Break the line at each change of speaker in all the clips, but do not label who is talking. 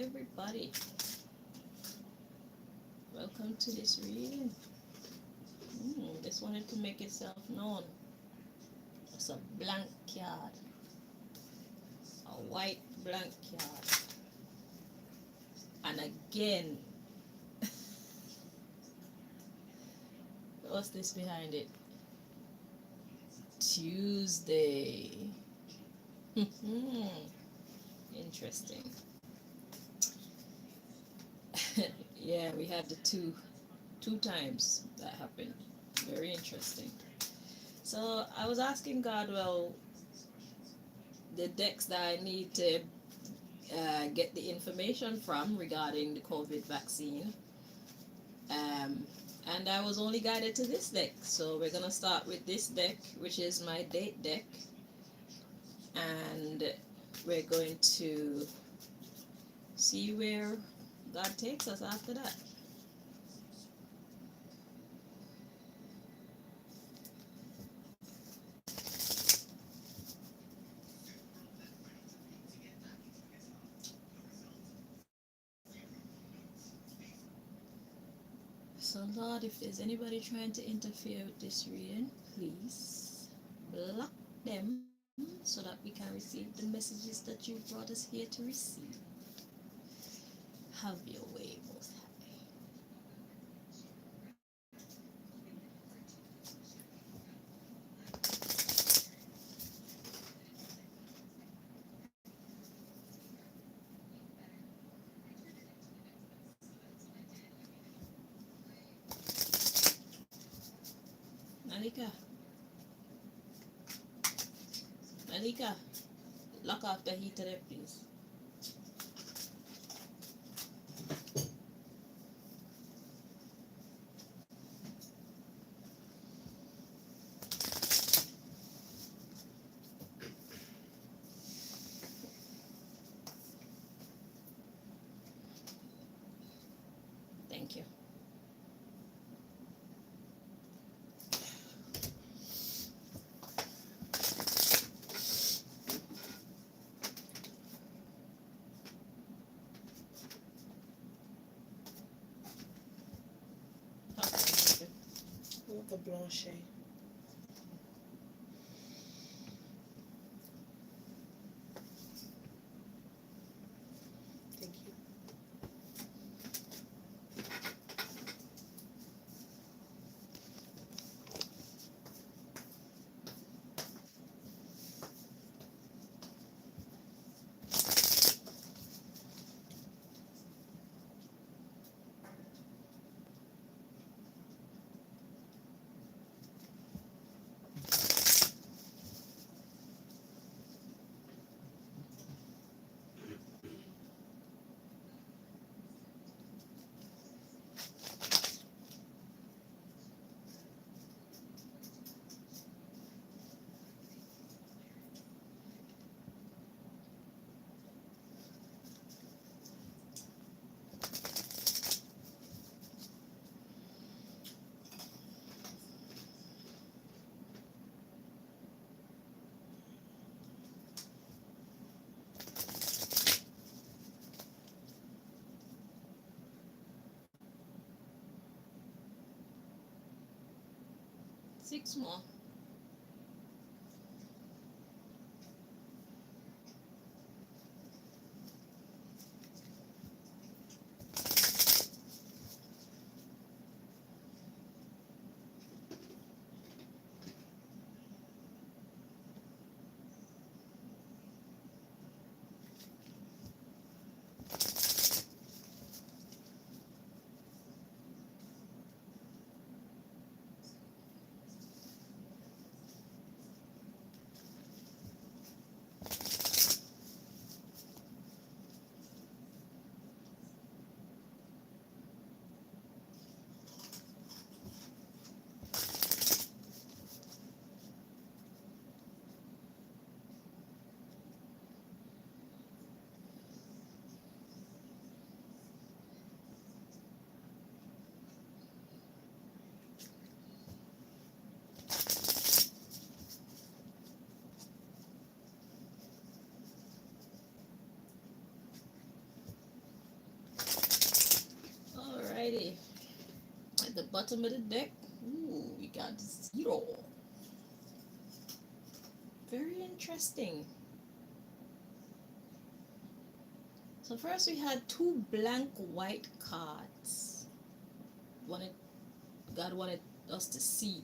everybody. Welcome to this reading. Just wanted to make itself known. It's a blank card. A white blank card. And again, what's this behind it? Tuesday. Interesting. Yeah, we had the two times that happened. Very interesting. So I was asking God, well, the decks that I need to get the information from regarding the COVID vaccine. And I was only guided to this deck. So we're going to start with this deck, which is my date deck. And we're going to see where God takes us after that. So Lord, if there's anybody trying to interfere with this reading, please block them so that we can receive the messages that you brought us here to receive. Have your way, Most High. Malika. Malika, lock off the heater there, please. Thank you.
The blanche. Thank you.
Six more. bottom of the deck, ooh, we got 0. Very interesting. So first we had 2 blank white cards. God wanted us to see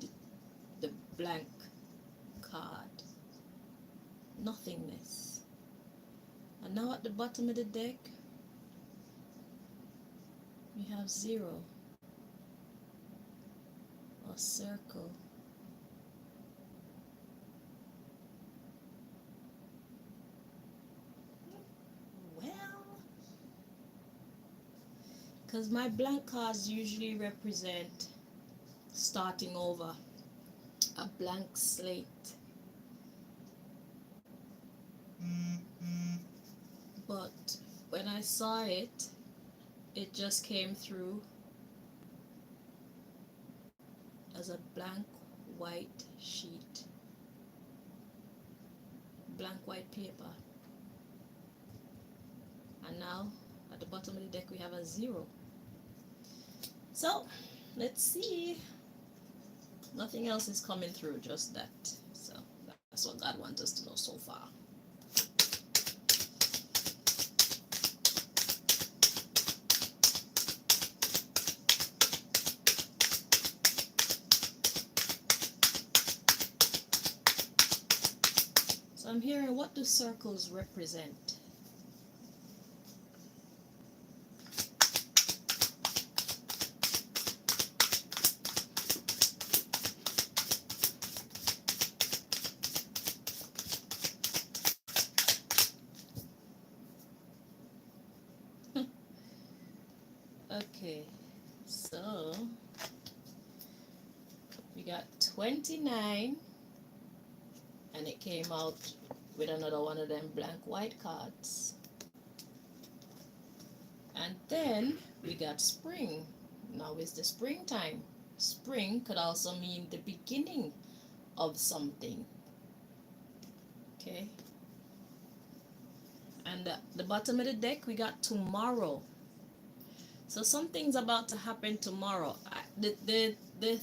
the blank card. Nothingness. And now at the bottom of the deck, we have 0. A circle. Well, because my blank cards usually represent starting over, a blank slate. But when I saw it, it just came through as a blank white sheet, blank white paper. And now at the bottom of the deck we have a 0. So let's see. Nothing else is coming through, just that. So that's what God wants us to know so far. So I'm hearing, what do circles represent? Okay, so we got 29, and it came out with another one of them blank white cards. And then we got spring. Now is the springtime. Spring could also mean the beginning of something. Okay. And at the bottom of the deck we got tomorrow. So something's about to happen tomorrow. The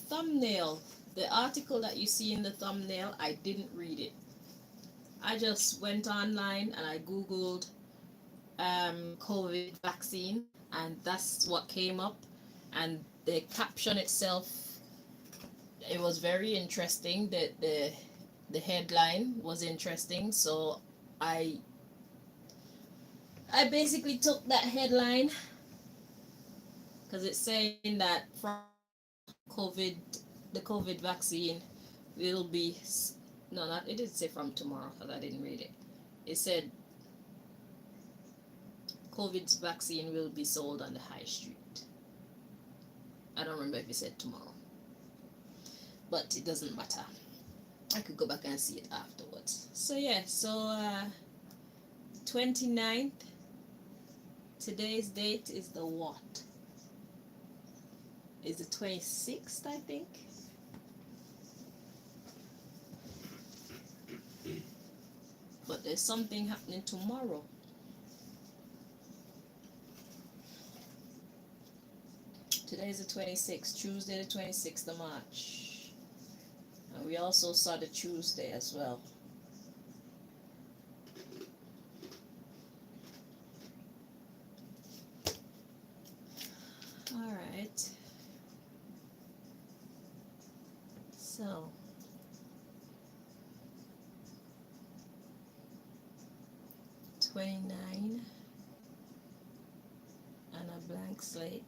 thumbnail, the article that you see in the thumbnail, I didn't read it. I just went online and I googled COVID vaccine, and that's what came up. And the caption itself, it was very interesting. The headline was interesting, so I basically took that headline because it's saying that from the COVID vaccine will be, no, not, it didn't say from tomorrow because I didn't read it. It said COVID's vaccine will be sold on the high street. I don't remember if it said tomorrow, but it doesn't matter. I could go back and see it afterwards. So yeah, so 29th, today's date is the what? Is the 26th, I think. But there's something happening tomorrow. Today is the 26th, Tuesday the 26th of March. And we also saw the Tuesday as well. Alright. So, $29 and a blank slate.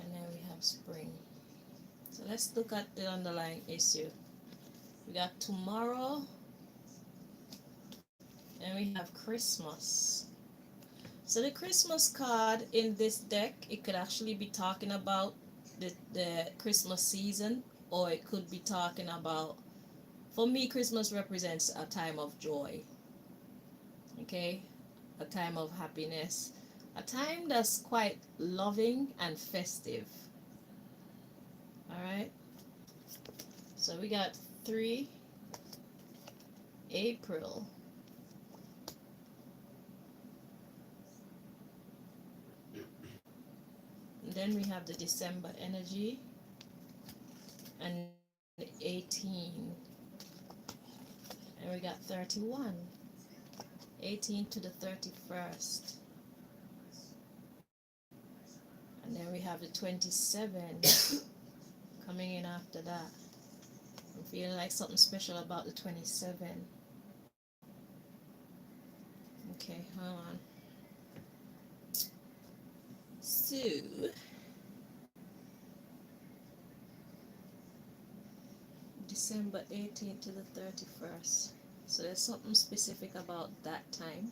And then we have spring. So let's look at the underlying issue. We got tomorrow and we have Christmas. So the Christmas card in this deck, it could actually be talking about the Christmas season, or it could be talking about, for me, Christmas represents a time of joy. Okay? A time of happiness. A time that's quite loving and festive. Alright? So we got 3 April. Then we have the December energy and 18. And we got 31. 18 to the 31st. And then we have the 27 coming in after that. I'm feeling like something special about the 27. Okay, hold on. So, December 18th to the 31st. So there's something specific about that time.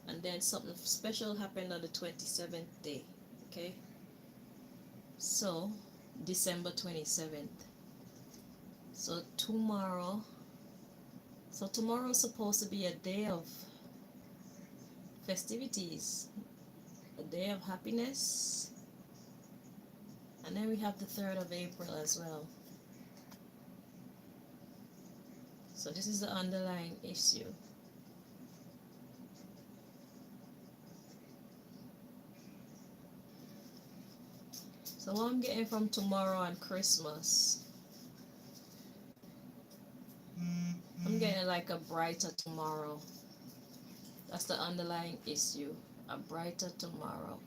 And then something special happened on the 27th day. Okay? So, December 27th. So tomorrow's supposed to be a day of festivities, a day of happiness. And then we have the 3rd of April as well. So this is the underlying issue. So what I'm getting from tomorrow and Christmas, I'm getting like a brighter tomorrow. That's the underlying issue. A brighter tomorrow.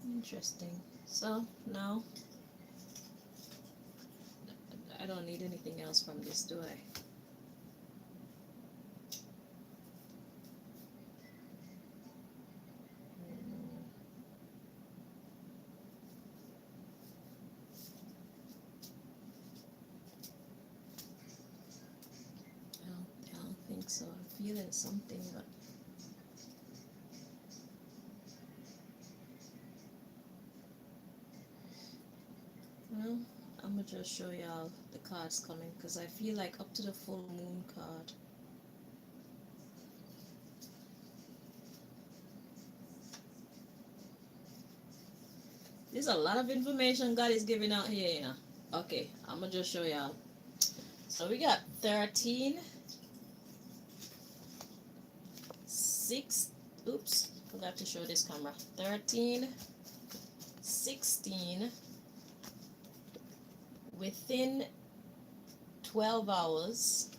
Interesting. So now I don't need anything else from this, do I? I don't think so. I'm feeling something, but well, I'm gonna just show y'all the cards coming because I feel like up to the full moon card. There's a lot of information God is giving out here, you know. Okay, I'm gonna just show y'all. So we got 13, 6, oops, forgot to show this camera. 13, 16, within 12 hours,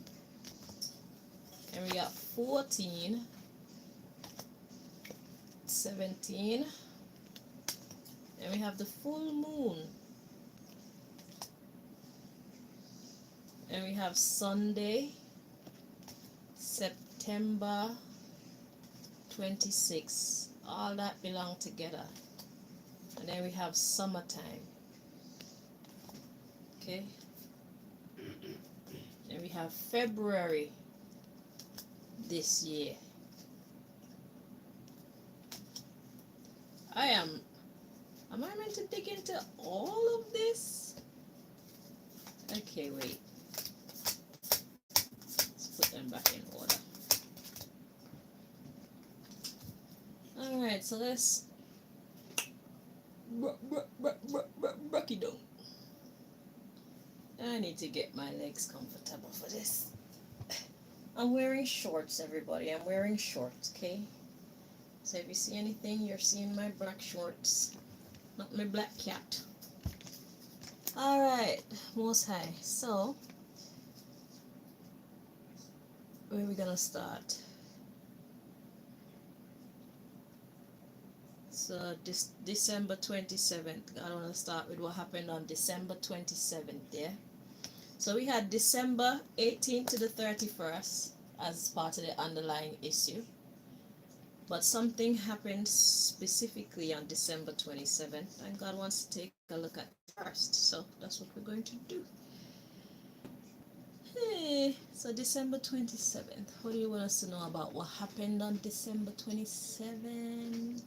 and we got 14, 17, and we have the full moon, and we have Sunday, September 26. All that belong together. And then we have summertime. Okay. And we have February this year. Am I meant to dig into all of this? Okay, wait. Let's put them back in order. Alright, so let's rocky down. I need to get my legs comfortable for this. I'm wearing shorts, everybody. I'm wearing shorts, okay? So if you see anything, you're seeing my black shorts, not my black cat. Alright, Most High. So, where are we gonna start? So, December 27th. I want to start with what happened on December 27th, yeah? So, we had December 18th to the 31st as part of the underlying issue. But something happened specifically on December 27th, and God wants to take a look at it first. So that's what we're going to do. Hey, so December 27th. What do you want us to know about what happened on December 27th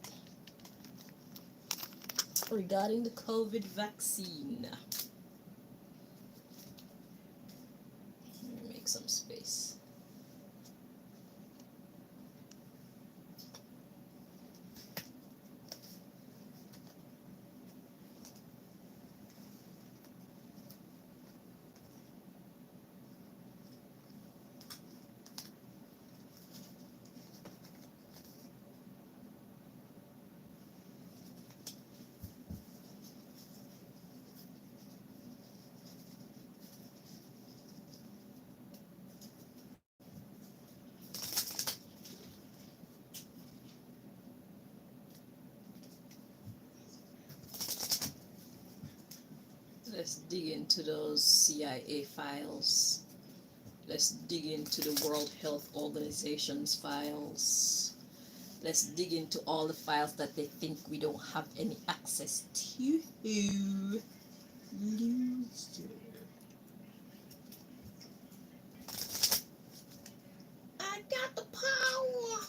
regarding the COVID vaccine? Let me make some space. Let's dig into those CIA files. Let's dig into the World Health Organization's files. Let's dig into all the files that they think we don't have any access to. Loser. I got the power.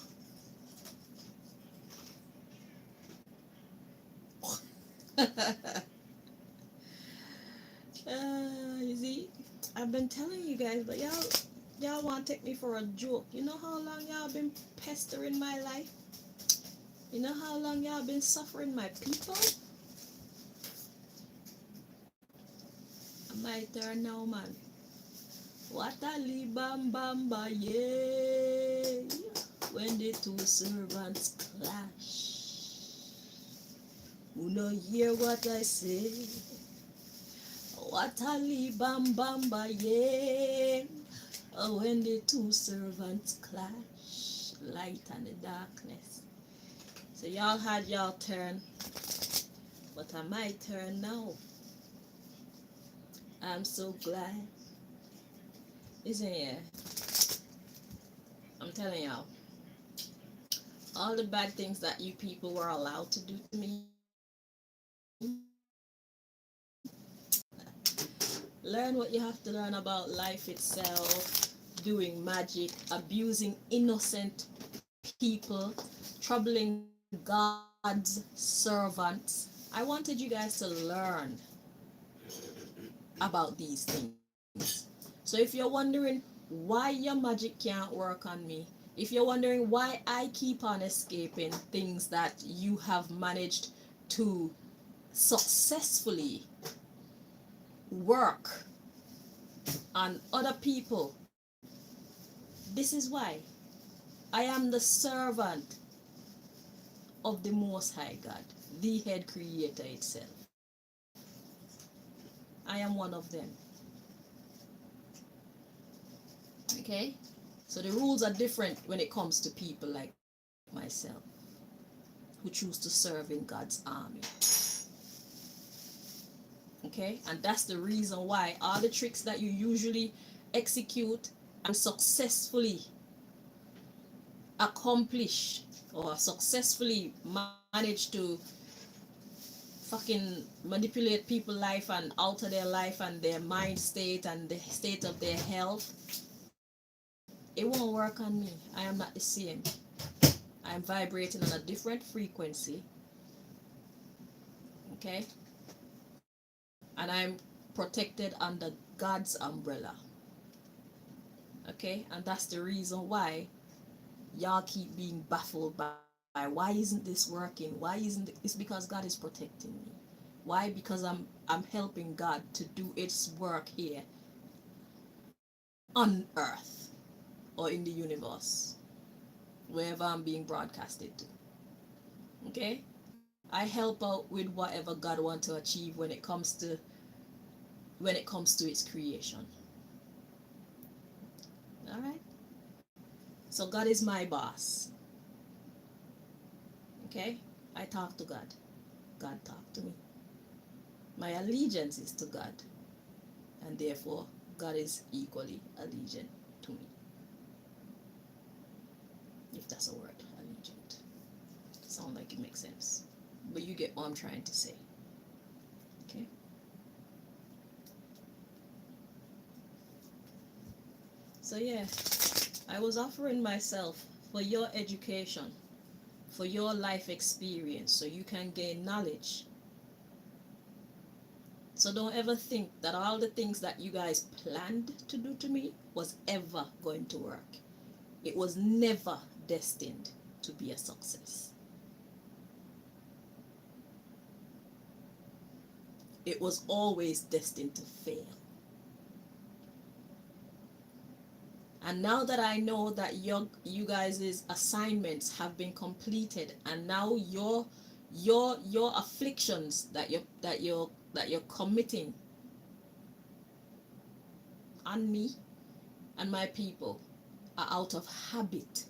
You see, I've been telling you guys, but y'all want to take me for a joke. You know how long y'all been pestering my life? You know how long y'all been suffering my people? My turn now, man. What a libambamba, yeah. When the two servants clash. Who no hear what I say? What a libambamba, yeah. When the two servants clash. Light and the darkness. So y'all had y'all turn. But I my turn now. I'm so glad. Isn't it? I'm telling y'all. All the bad things that you people were allowed to do to me. Learn what you have to learn about life itself. Doing magic. Abusing innocent people. Troubling God's servants. I wanted you guys to learn about these things. So if you're wondering why your magic can't work on me, if you're wondering why I keep on escaping things that you have managed to successfully work on other people, this is why. I am the servant of the Most High God, the head creator itself. I am one of them. Okay? So the rules are different when it comes to people like myself who choose to serve in God's army. Okay? And that's the reason why all the tricks that you usually execute and successfully accomplish or successfully manage to fucking manipulate people's life and alter their life and their mind state and the state of their health, it won't work on me. I am not the same. I am vibrating on a different frequency. Okay? And I'm protected under God's umbrella. Okay? And that's the reason why y'all keep being baffled by why isn't this working? Why isn't it? It's because God is protecting me. Why? Because I'm helping God to do its work here on earth or in the universe, wherever I'm being broadcasted to. Okay? I help out with whatever God wants to achieve when it comes to its creation. All right? So God is my boss. Okay? I talk to God. God talk to me. My allegiance is to God. And therefore, God is equally allegiant to me. If that's a word, allegiant. Sound like it makes sense. But you get what I'm trying to say. Okay? So yeah, I was offering myself for your education, for your life experience, so you can gain knowledge. So don't ever think that all the things that you guys planned to do to me was ever going to work. It was never destined to be a success. It was always destined to fail. And now that I know that you guys' assignments have been completed, and now your afflictions that you're committing on me and my people are out of habit,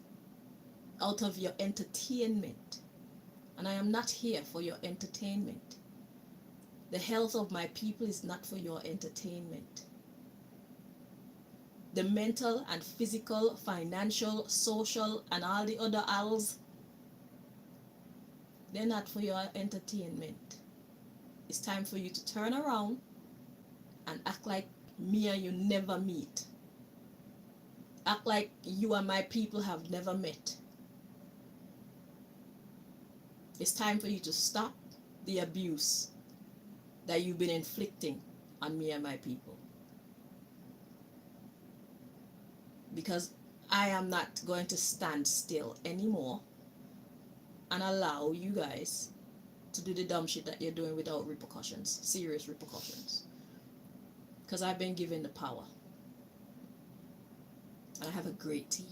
out of your entertainment. And I am not here for your entertainment. The health of my people is not for your entertainment. The mental and physical, financial, social, and all the other alls, they're not for your entertainment. It's time for you to turn around and act like me and you never meet. Act like you and my people have never met. It's time for you to stop the abuse that you've been inflicting on me and my people. Because I am not going to stand still anymore and allow you guys to do the dumb shit that you're doing without repercussions, serious repercussions. Because I've been given the power. And I have a great team.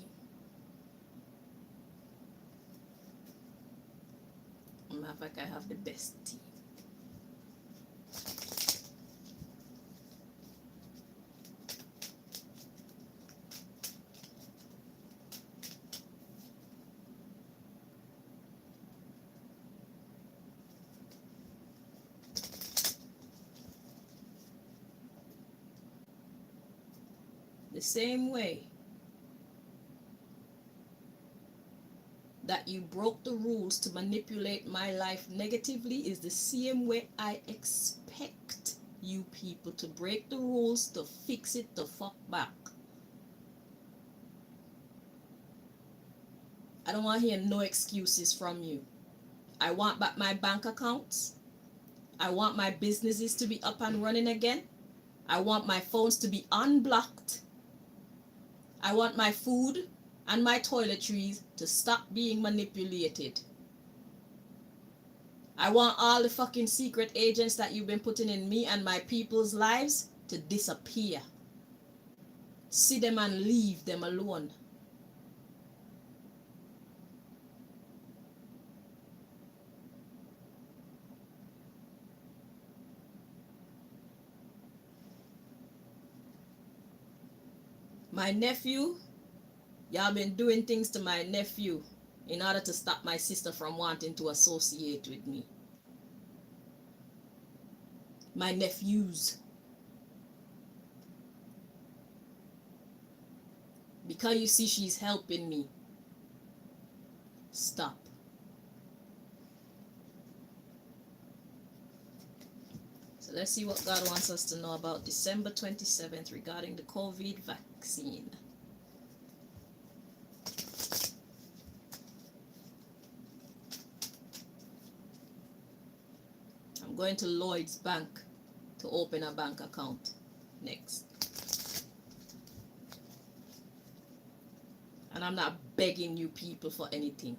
Matter of fact, I have the best team. The same way that you broke the rules to manipulate my life negatively is the same way I expect you people to break the rules to fix it the fuck back. I don't want to hear no excuses from you. I want back my bank accounts. I want my businesses to be up and running again. I want my phones to be unblocked. I want my food and my toiletries to stop being manipulated. I want all the fucking secret agents that you've been putting in me and my people's lives to disappear. See them and leave them alone. My nephew, y'all been doing things to my nephew in order to stop my sister from wanting to associate with me. My nephews. Because you see she's helping me. Stop. So let's see what God wants us to know about December 27th regarding the COVID vaccine. I'm going to Lloyd's Bank to open a bank account next. And I'm not begging you people for anything.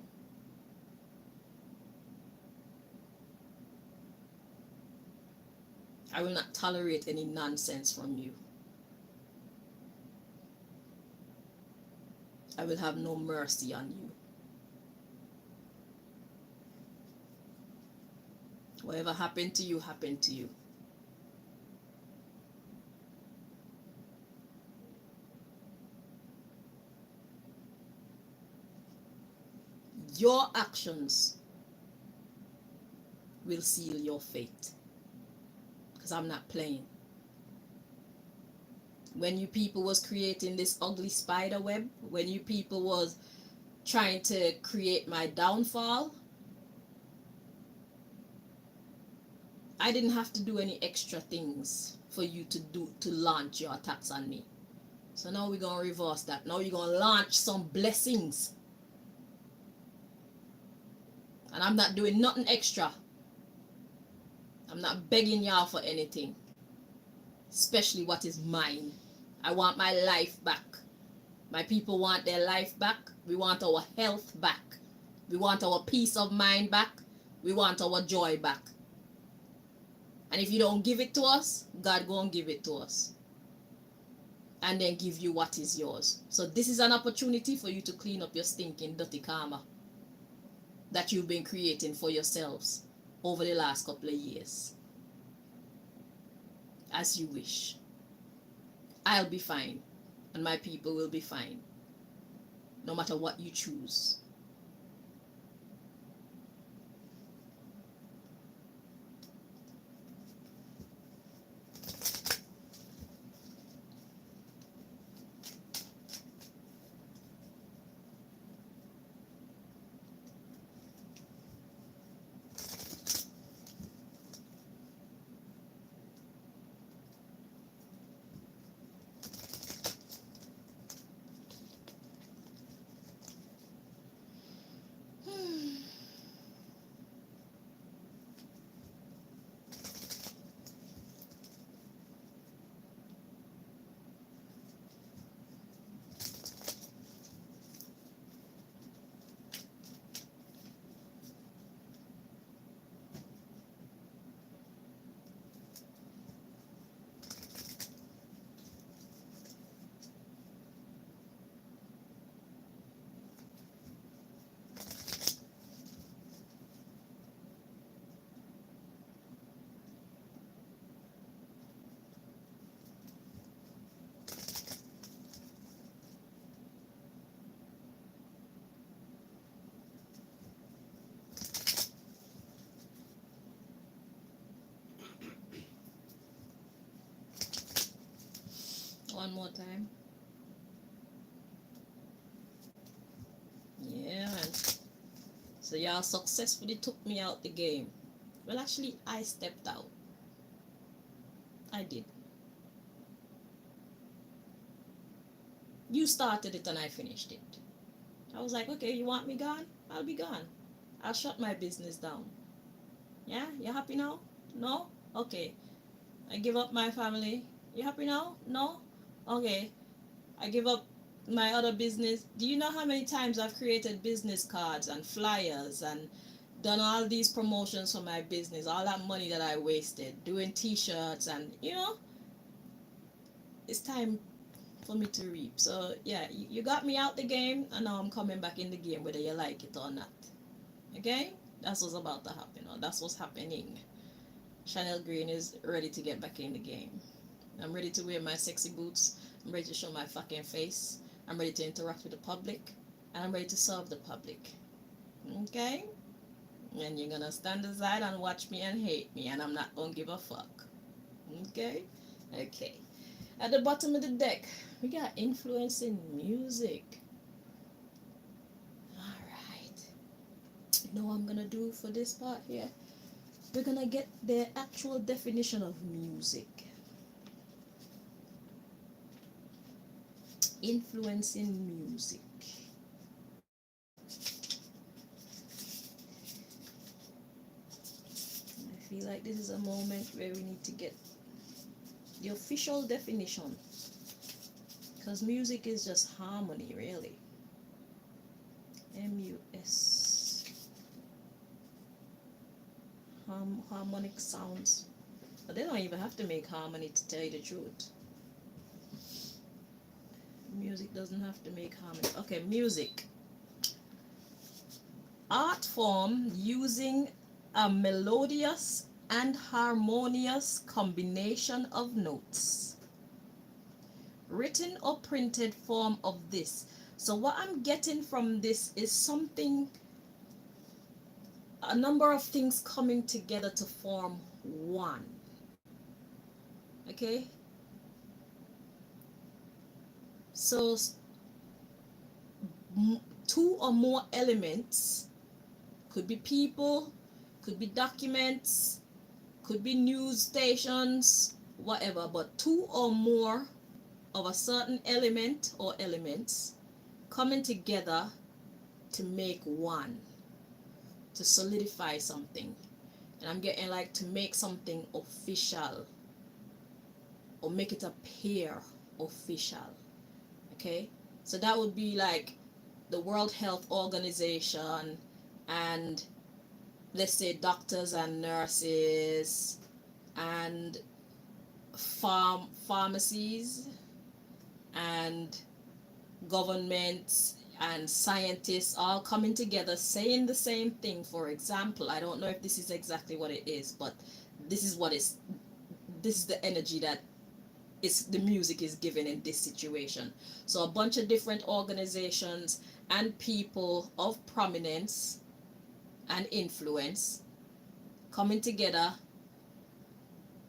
I will not tolerate any nonsense from you. I will have no mercy on you. Whatever happened to you, happened to you. Your actions will seal your fate. Because I'm not playing. When you people was creating this ugly spider web, when you people was trying to create my downfall, I didn't have to do any extra things for you to launch your attacks on me. So now we're going to reverse that. Now you're going to launch some blessings. And I'm not doing nothing extra. I'm not begging y'all for anything. Especially what is mine. I want my life back. My people want their life back. We want our health back. We want our peace of mind back. We want our joy back. And if you don't give it to us, God gonna give it to us. And then give you what is yours. So this is an opportunity for you to clean up your stinking dirty karma that you've been creating for yourselves over the last couple of years. As you wish. I'll be fine. And my people will be fine. No matter what you choose. more time. Yeah, man. So y'all successfully took me out the game. Well, actually, I stepped out. I did. You started it and I finished it. I was like, okay, you want me gone? I'll be gone. I'll shut my business down. Yeah, you happy now? No? Okay. I give up my family. You happy now? No? Okay. I give up my other business. Do you know how many times I've created business cards and flyers and done all these promotions for my business? All that money that I wasted doing t-shirts and it's time for me to reap. So yeah, you got me out the game and now I'm coming back in the game whether you like it or not. Okay? That's what's about to happen, or that's what's happening. Chanel Green is ready to get back in the game. I'm ready to wear my sexy boots. I'm ready to show my fucking face. I'm ready to interact with the public. And I'm ready to serve the public. Okay? And you're gonna stand aside and watch me and hate me, and I'm not gonna give a fuck. Okay? Okay. At the bottom of the deck, we got influence in music. Alright. You know what I'm gonna do for this part here? We're gonna get the actual definition of music. Influence in music. I feel like this is a moment where we need to get the official definition, because music is just harmony, really. M-U-S. Harmonic sounds. But they don't even have to make harmony to tell you the truth. Music doesn't have to make harmony. Okay, music. Art form using a melodious and harmonious combination of notes. Written or printed form of this. So what I'm getting from this is something, a number of things coming together to form one. Okay? So two or more elements, could be people, could be documents, could be news stations, whatever, but two or more of a certain element or elements coming together to make one, to solidify something. And I'm getting like to make something official or make it appear official. Okay, so that would be like the World Health Organization and, let's say, doctors and nurses and pharmacies and governments and scientists all coming together saying the same thing. For example, I don't know if this is exactly what it is, but this is the energy that the music is given in this situation. So a bunch of different organizations and people of prominence and influence coming together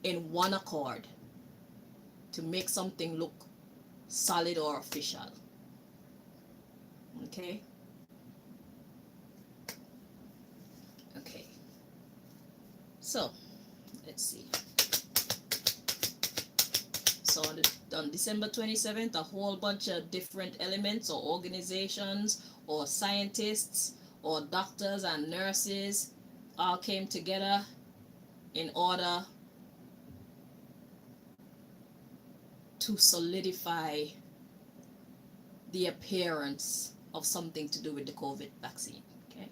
in one accord to make something look solid or official. Okay? Okay. So, let's see. So on December 27th, a whole bunch of different elements or organizations or scientists or doctors and nurses all came together in order to solidify the appearance of something to do with the COVID vaccine. Okay?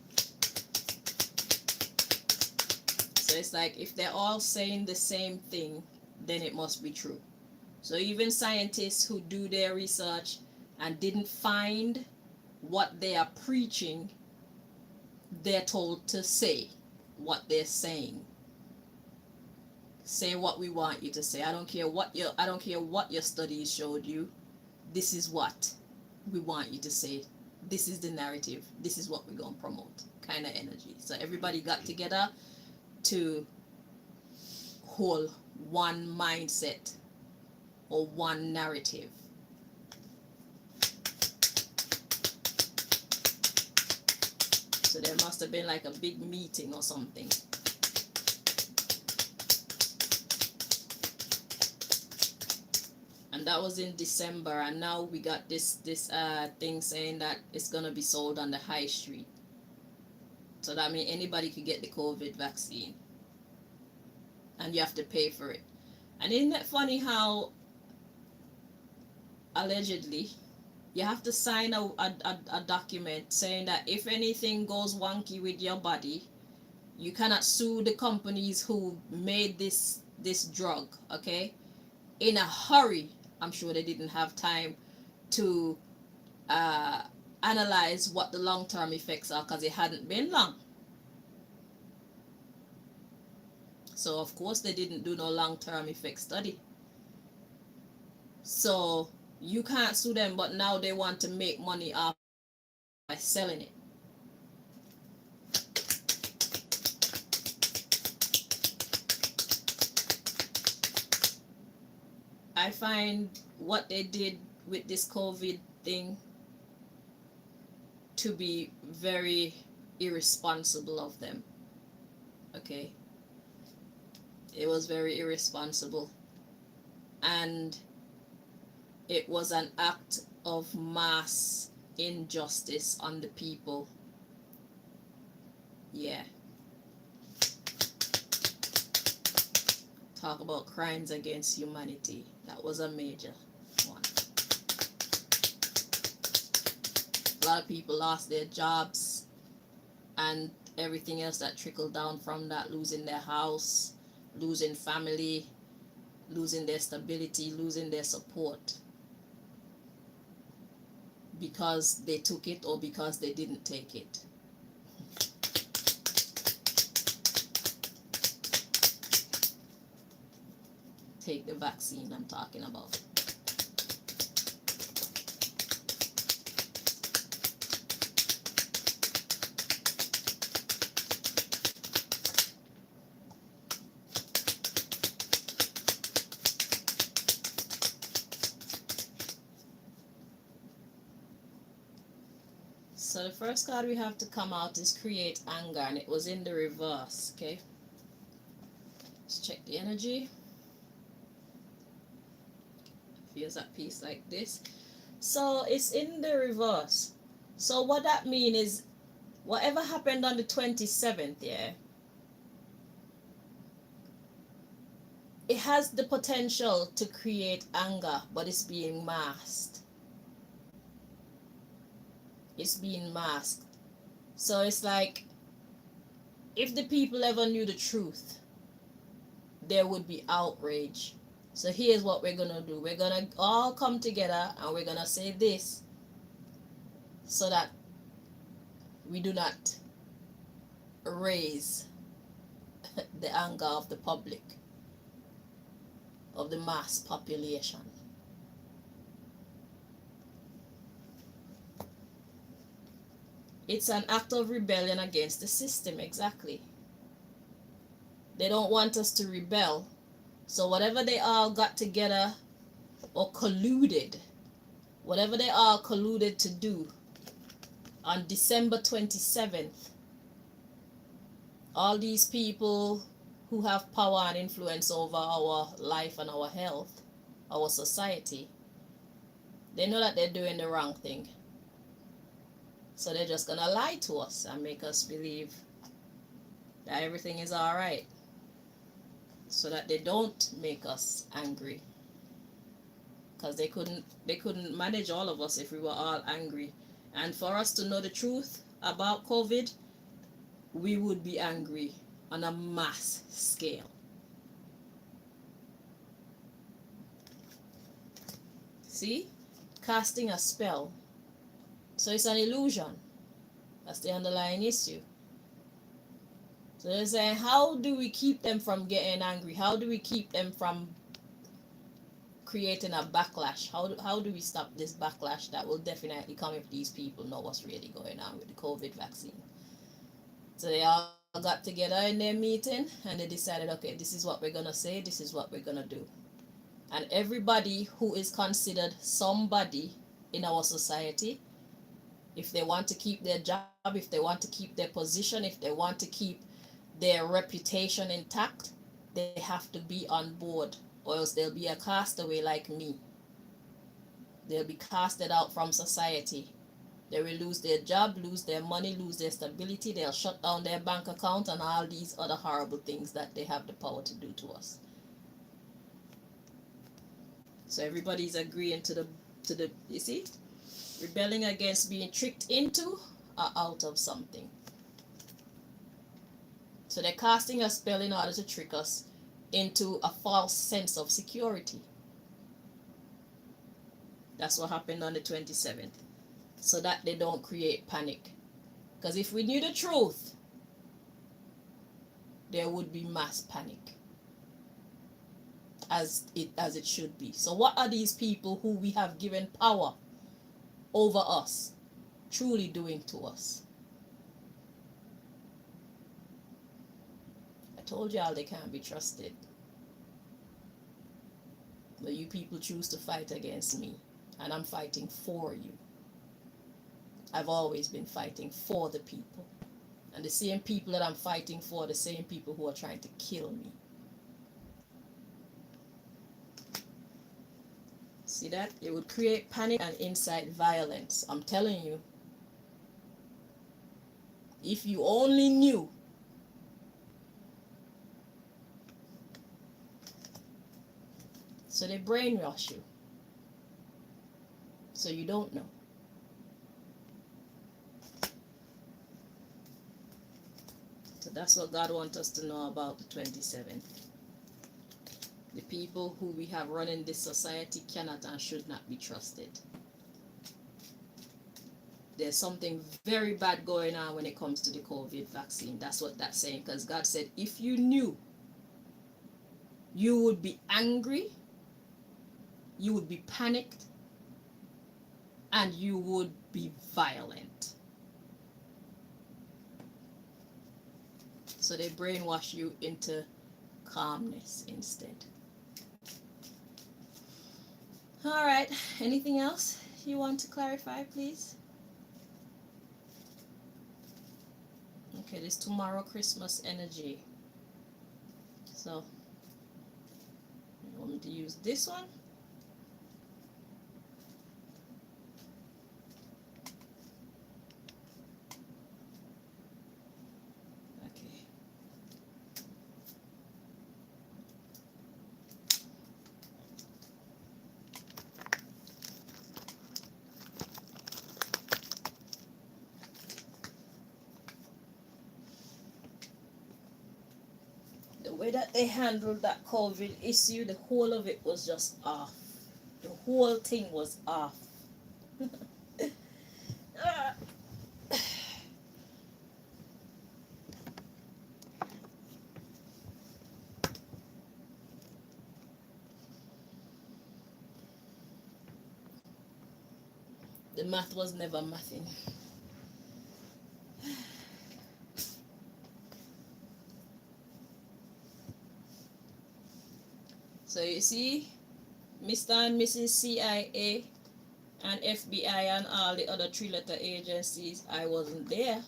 So it's like if they're all saying the same thing, then it must be true. So even scientists who do their research and didn't find what they are preaching, they're told to say what they're saying. Say what we want you to say. I don't care what your studies showed you. This is what we want you to say. This is the narrative. This is what we're going to promote. Kind of energy. So everybody got together to hold one mindset or one narrative So there must have been like a big meeting or something. And that was in December, and now we got this thing saying that it's gonna be sold on the high street. So that means anybody could get the COVID vaccine, and you have to pay for it. And isn't it funny how allegedly you have to sign a document saying that if anything goes wonky with your body, you cannot sue the companies who made this drug, okay? In a hurry. I'm sure they didn't have time to analyze what the long-term effects are, because it hadn't been long. So of course they didn't do no long-term effect study. So you can't sue them, but now they want to make money off by selling it. I find what they did with this COVID thing to be very irresponsible of them. Okay? It was very irresponsible. And it was an act of mass injustice on the people. Yeah. Talk about crimes against humanity. That was a major one. A lot of people lost their jobs and everything else that trickled down from that, losing their house, losing family, losing their stability, losing their support, because they took it or because they didn't take it. Take the vaccine I'm talking about. So the first card we have to come out is create anger, and it was in the reverse, okay? Let's check the energy. Feels at peace like this. So it's in the reverse. So what that means is whatever happened on the 27th, yeah, it has the potential to create anger, but it's being masked. It's being masked. So it's like, if the people ever knew the truth, there would be outrage. So here's what we're gonna do. We're gonna all come together and we're gonna say this, so that we do not raise the anger of the public, of the mass population. It's an act of rebellion against the system, exactly. They don't want us to rebel. So whatever they all got together or colluded, whatever they all colluded to do on December 27th, all these people who have power and influence over our life and our health, our society, they know that they're doing the wrong thing. So they're just gonna lie to us and make us believe that everything is all right, so that they don't make us angry. Because they couldn't manage all of us if we were all angry. And for us to know the truth about COVID, we would be angry on a mass scale. See? Casting a spell. So it's an illusion. That's the underlying issue. So they're saying, how do we keep them from getting angry? How do we keep them from creating a backlash? How do we stop this backlash that will definitely come if these people know what's really going on with the COVID vaccine? So they all got together in their meeting and they decided, okay, this is what we're going to say, this is what we're going to do. And everybody who is considered somebody in our society If they want to keep their job, if they want to keep their position, if they want to keep their reputation intact, they have to be on board, or else they'll be a castaway like me. They'll be casted out from society. They will lose their job, lose their money, lose their stability. They'll shut down their bank account and all these other horrible things that they have the power to do to us. So everybody's agreeing to the you see, rebelling against being tricked into or out of something. So they're casting a spell in order to trick us into a false sense of security. That's what happened on the 27th. So that they don't create panic. Because if we knew the truth, there would be mass panic. As it should be. So what are these people who we have given power over us truly doing to us? I told y'all they can't be trusted. But you people choose to fight against me, and I'm fighting for you. I've always been fighting for the people. And the same people that I'm fighting for are the same people who are trying to kill me. See that? It would create panic and incite violence. I'm telling you. If you only knew. So they brainwash you. So you don't know. So that's what God wants us to know about the 27th. The people who we have running this society cannot and should not be trusted. There's something very bad going on when it comes to the COVID vaccine. That's what that's saying. Because God said, if you knew, you would be angry, you would be panicked, and you would be violent. So they brainwash you into calmness instead. All right, anything else you want to clarify, please? Okay, this tomorrow Christmas energy. So, you want me to use this one? Okay. The way that they handled that COVID issue, the whole of it was just off. The whole thing was off. The math was never mathing. So you see, Mr. and Mrs. CIA and FBI and all the other three-letter agencies, I wasn't there.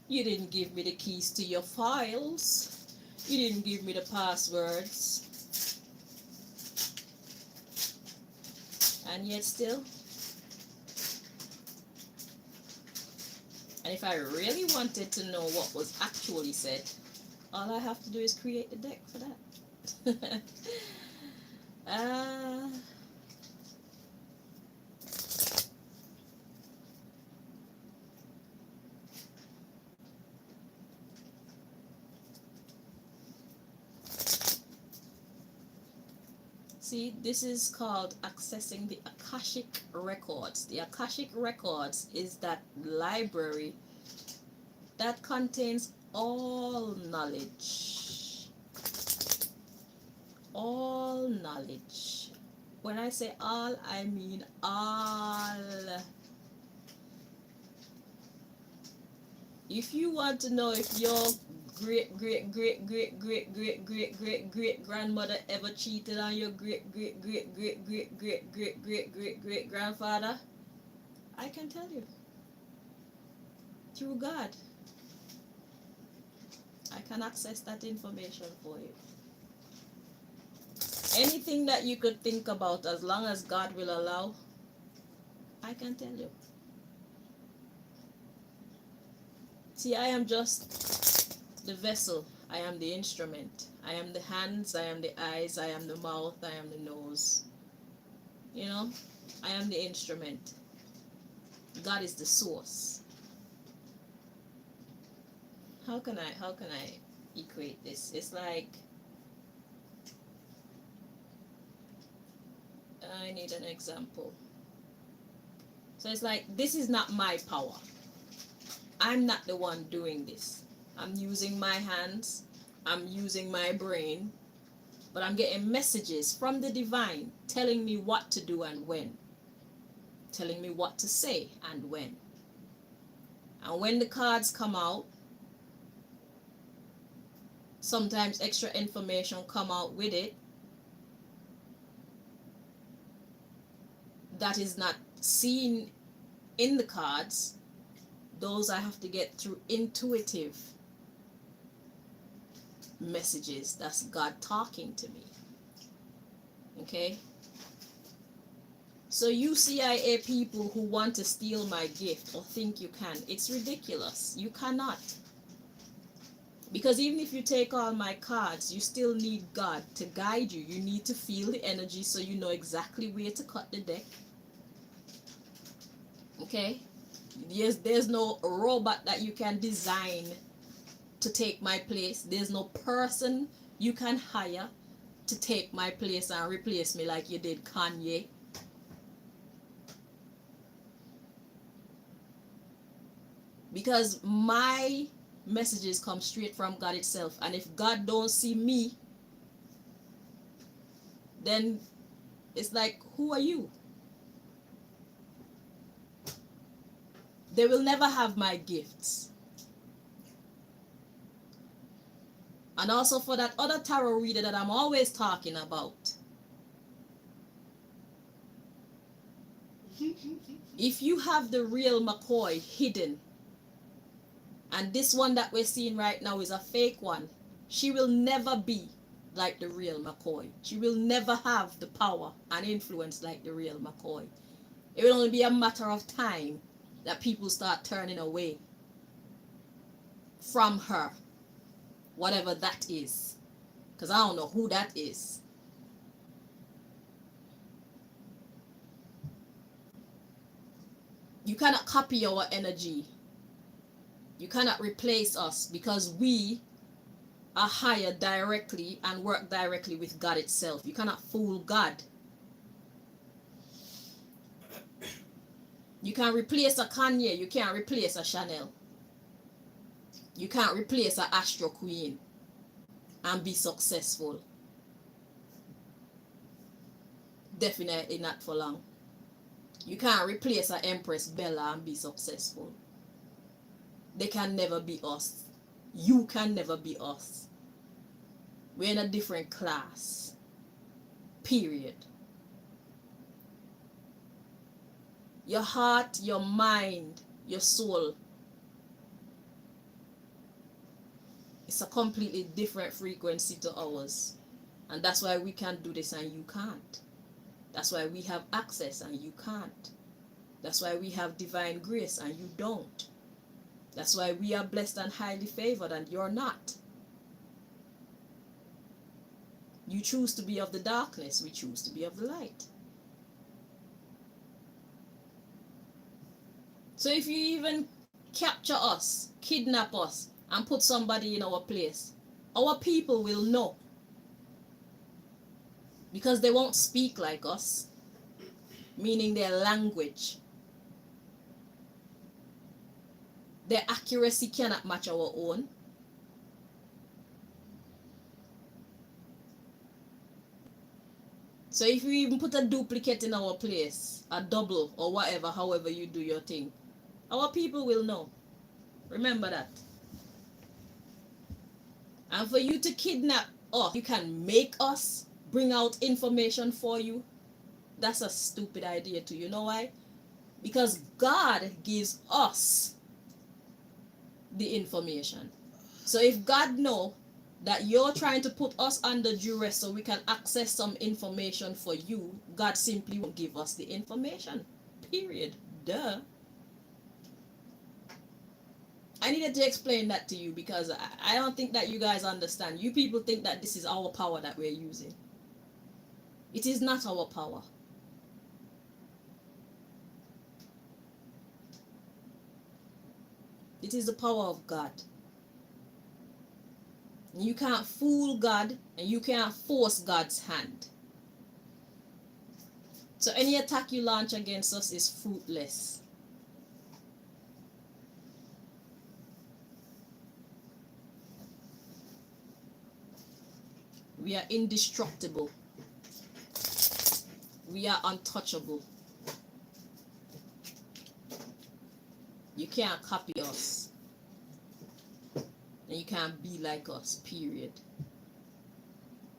You didn't give me the keys to your files. You didn't give me the passwords. And yet still. And if I really wanted to know what was actually said, all I have to do is create the deck for that. See, this is called accessing the Akashic Records. The Akashic Records is that library that contains all knowledge. All knowledge. When I say all, I mean all. If you want to know if your great grandmother ever cheated on your great grandfather, I can tell you. through God. I can access that information for you. Anything that you could think about, as long as God will allow, I can tell you. See, I am just the vessel. I am the instrument. I am the hands, I am the eyes, I am the mouth, I am the nose. You know, I am the instrument. God is the source. How can I equate this? It's like, I need an example. So it's like, this is not my power. I'm not the one doing this. I'm using my hands, I'm using my brain, but I'm getting messages from the divine telling me what to do and when, telling me what to say and when. And when the cards come out, sometimes extra information come out with it that is not seen in the cards. Those I have to get through intuitive messages. That's God talking to me. Okay? So you CIA people who want to steal my gift or think you can, it's ridiculous. You cannot. Because even if you take all my cards, you still need God to guide you. You need to feel the energy so you know exactly where to cut the deck. Okay? Yes, there's no robot that you can design to take my place. There's no person you can hire to take my place and replace me like you did Kanye. Because my messages come straight from God itself. And if God don't see me, then it's like, who are you? They will never have my gifts. And also for that other tarot reader that I'm always talking about. If you have the real McCoy hidden, and this one that we're seeing right now is a fake one, she will never be like the real McCoy. She will never have the power and influence like the real McCoy. It will only be a matter of time that people start turning away from her, whatever that is, because I don't know who that is. You cannot copy our energy. You cannot replace us, because we are hired directly and work directly with God itself. You cannot fool God. You can't replace a Kanye. You can't replace a Chanel. You can't replace a Astro Queen and be successful. Definitely not for long. You can't replace a Empress Bella and be successful. They can never be us. You can never be us. We're in a different class. Period. Your heart, your mind, your soul. It's a completely different frequency to ours. And that's why we can do this and you can't. That's why we have access and you can't. That's why we have divine grace and you don't. That's why we are blessed and highly favored and you're not. You choose to be of the darkness. We choose to be of the light. So if you even capture us, kidnap us, and put somebody in our place, our people will know. Because they won't speak like us, meaning their language. Their accuracy cannot match our own. So if you even put a duplicate in our place, a double or whatever, however you do your thing, our people will know. Remember that. And for you to kidnap us, you can make us bring out information for you. That's a stupid idea too. You know why? Because God gives us the information. So if God know that you're trying to put us under duress so we can access some information for you, God simply won't give us the information. Period. Duh. I needed to explain that to you because I don't think that you guys understand. You people think that this is our power that we're using. It is not our power. It is the power of God. You can't fool God and you can't force God's hand. So any attack you launch against us is fruitless. We are indestructible. We are untouchable. You can't copy us. And you can't be like us, period.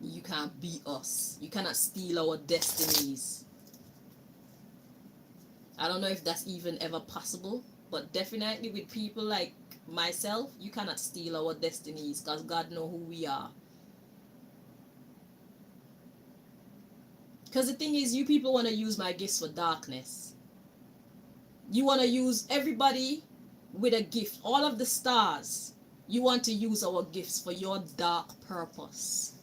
You can't be us. You cannot steal our destinies. I don't know if that's even ever possible, but definitely with people like myself, you cannot steal our destinies because God knows who we are. Because the thing is, you people want to use my gifts for darkness. You want to use everybody with a gift. All of the stars, you want to use our gifts for your dark purpose.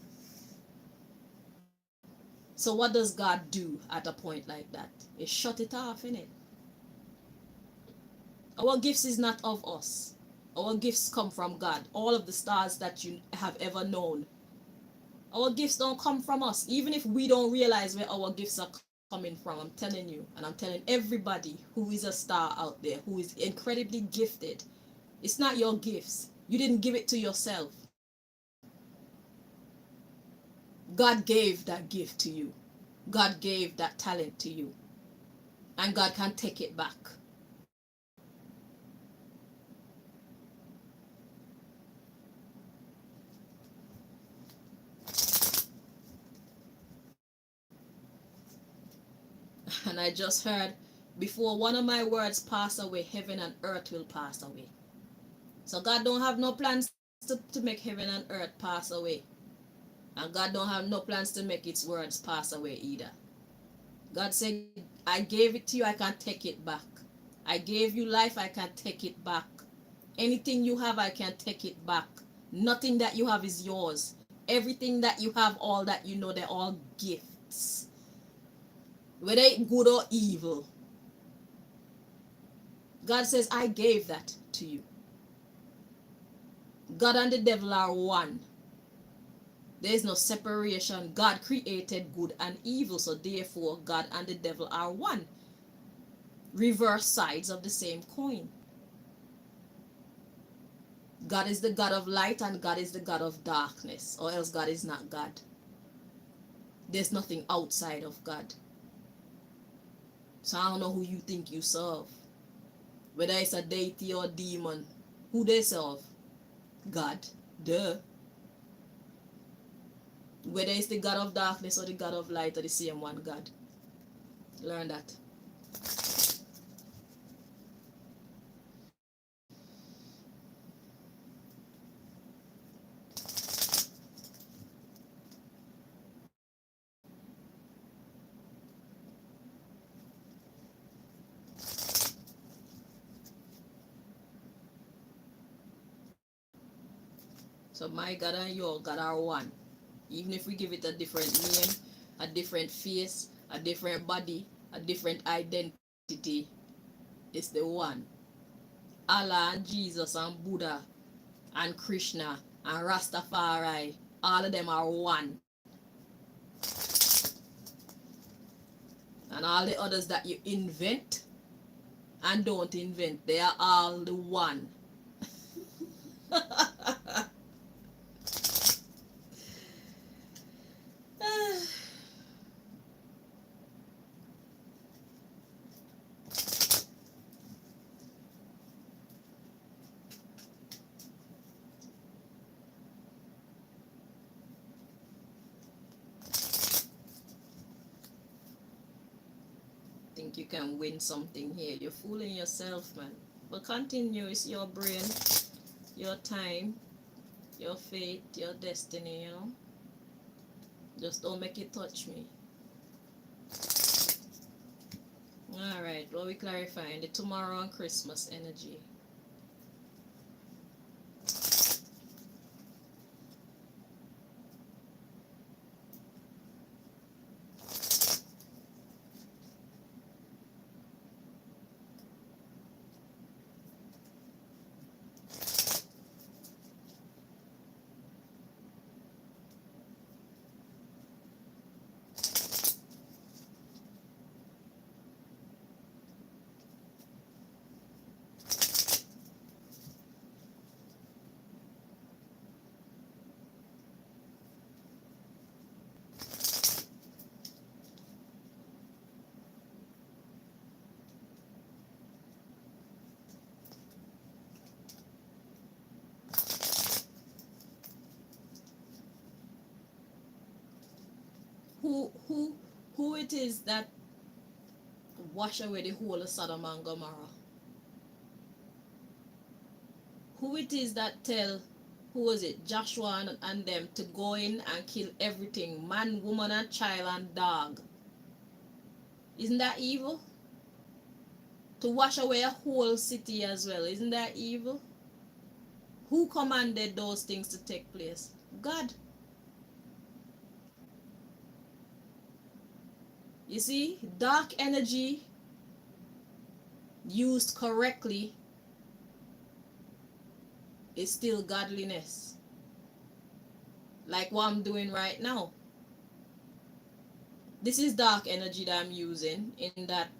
So what does God do at a point like that? He shut it off, innit? Our gifts is not of us. Our gifts come from God. All of the stars that you have ever known. Our gifts don't come from us. Even if we don't realize where our gifts are coming from, I'm telling you, and I'm telling everybody who is a star out there, who is incredibly gifted, it's not your gifts. You didn't give it to yourself. God gave that gift to you. God gave that talent to you. And God can take it back. And I just heard, before one of my words pass away, heaven and earth will pass away. So God don't have no plans to make heaven and earth pass away. And God don't have no plans to make its words pass away either. God said, I gave it to you, I can't take it back. I gave you life, I can't take it back. Anything you have, I can't take it back. Nothing that you have is yours. Everything that you have, all that you know, they're all gifts. Whether it's good or evil. God says, I gave that to you. God and the devil are one. There is no separation. God created good and evil, so therefore God and the devil are one. Reverse sides of the same coin. God is the God of light and God is the God of darkness, or else God is not God. There's nothing outside of God. So I don't know who you think you serve. Whether it's a deity or a demon, who they serve? God. Duh. Whether it's the God of darkness or the God of light, or the same one God. Learn that. So my God and your God are one. Even if we give it a different name, a different face, a different body, a different identity, it's the one. Allah and Jesus and Buddha and Krishna and Rastafari, all of them are one. And all the others that you invent and don't invent, they are all the one. Think you can win something here. You're fooling yourself, man. But continue, it's your brain. your time, your fate, your destiny, you know. Just don't make it touch me. Alright, what we clarifying? The tomorrow and Christmas energy. Who it is that wash away the whole of Sodom and Gomorrah? Who it is that tell, who was it, Joshua and them to go in and kill everything, man, woman and child and dog? Isn't that evil? To wash away a whole city as well, isn't that evil? Who commanded those things to take place? God. You see, dark energy used correctly is still godliness. Like what I'm doing right now. This is dark energy that I'm using, in that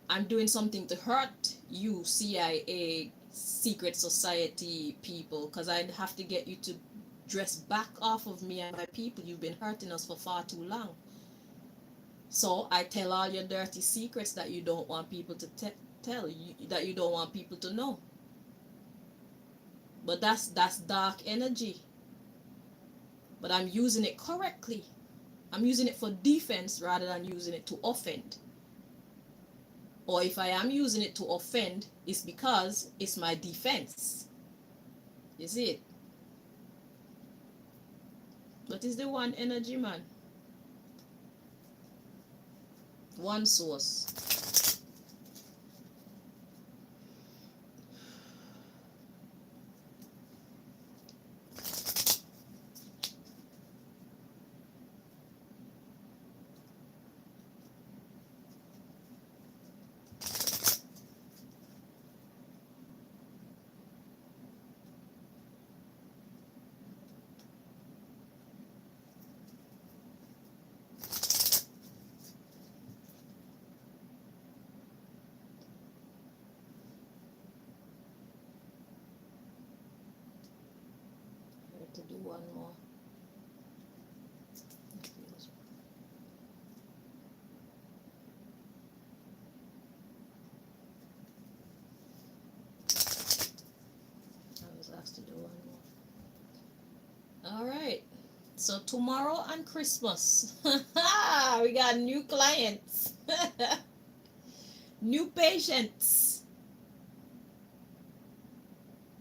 I'm doing something to hurt you, CIA, secret society people, because I have to get you to dress back off of me and my people. You've been hurting us for far too long. So I tell all your dirty secrets that you don't want people to tell you, that you don't want people to know. But that's dark energy. But I'm using it correctly. I'm using it for defense rather than using it to offend. Or if I am using it to offend, it's because it's my defense. You see it? But it's the one energy, man. One source. To do one more. I was asked to do one more. All right. So tomorrow and Christmas, we got new clients, new patients.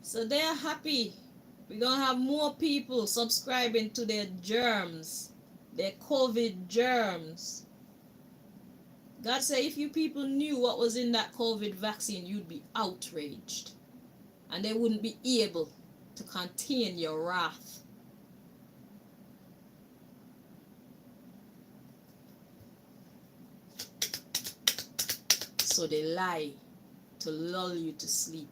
So they are happy. We're going to have more people subscribing to their germs, their COVID germs. God said if you people knew what was in that COVID vaccine, you'd be outraged. And they wouldn't be able to contain your wrath. So they lie to lull you to sleep.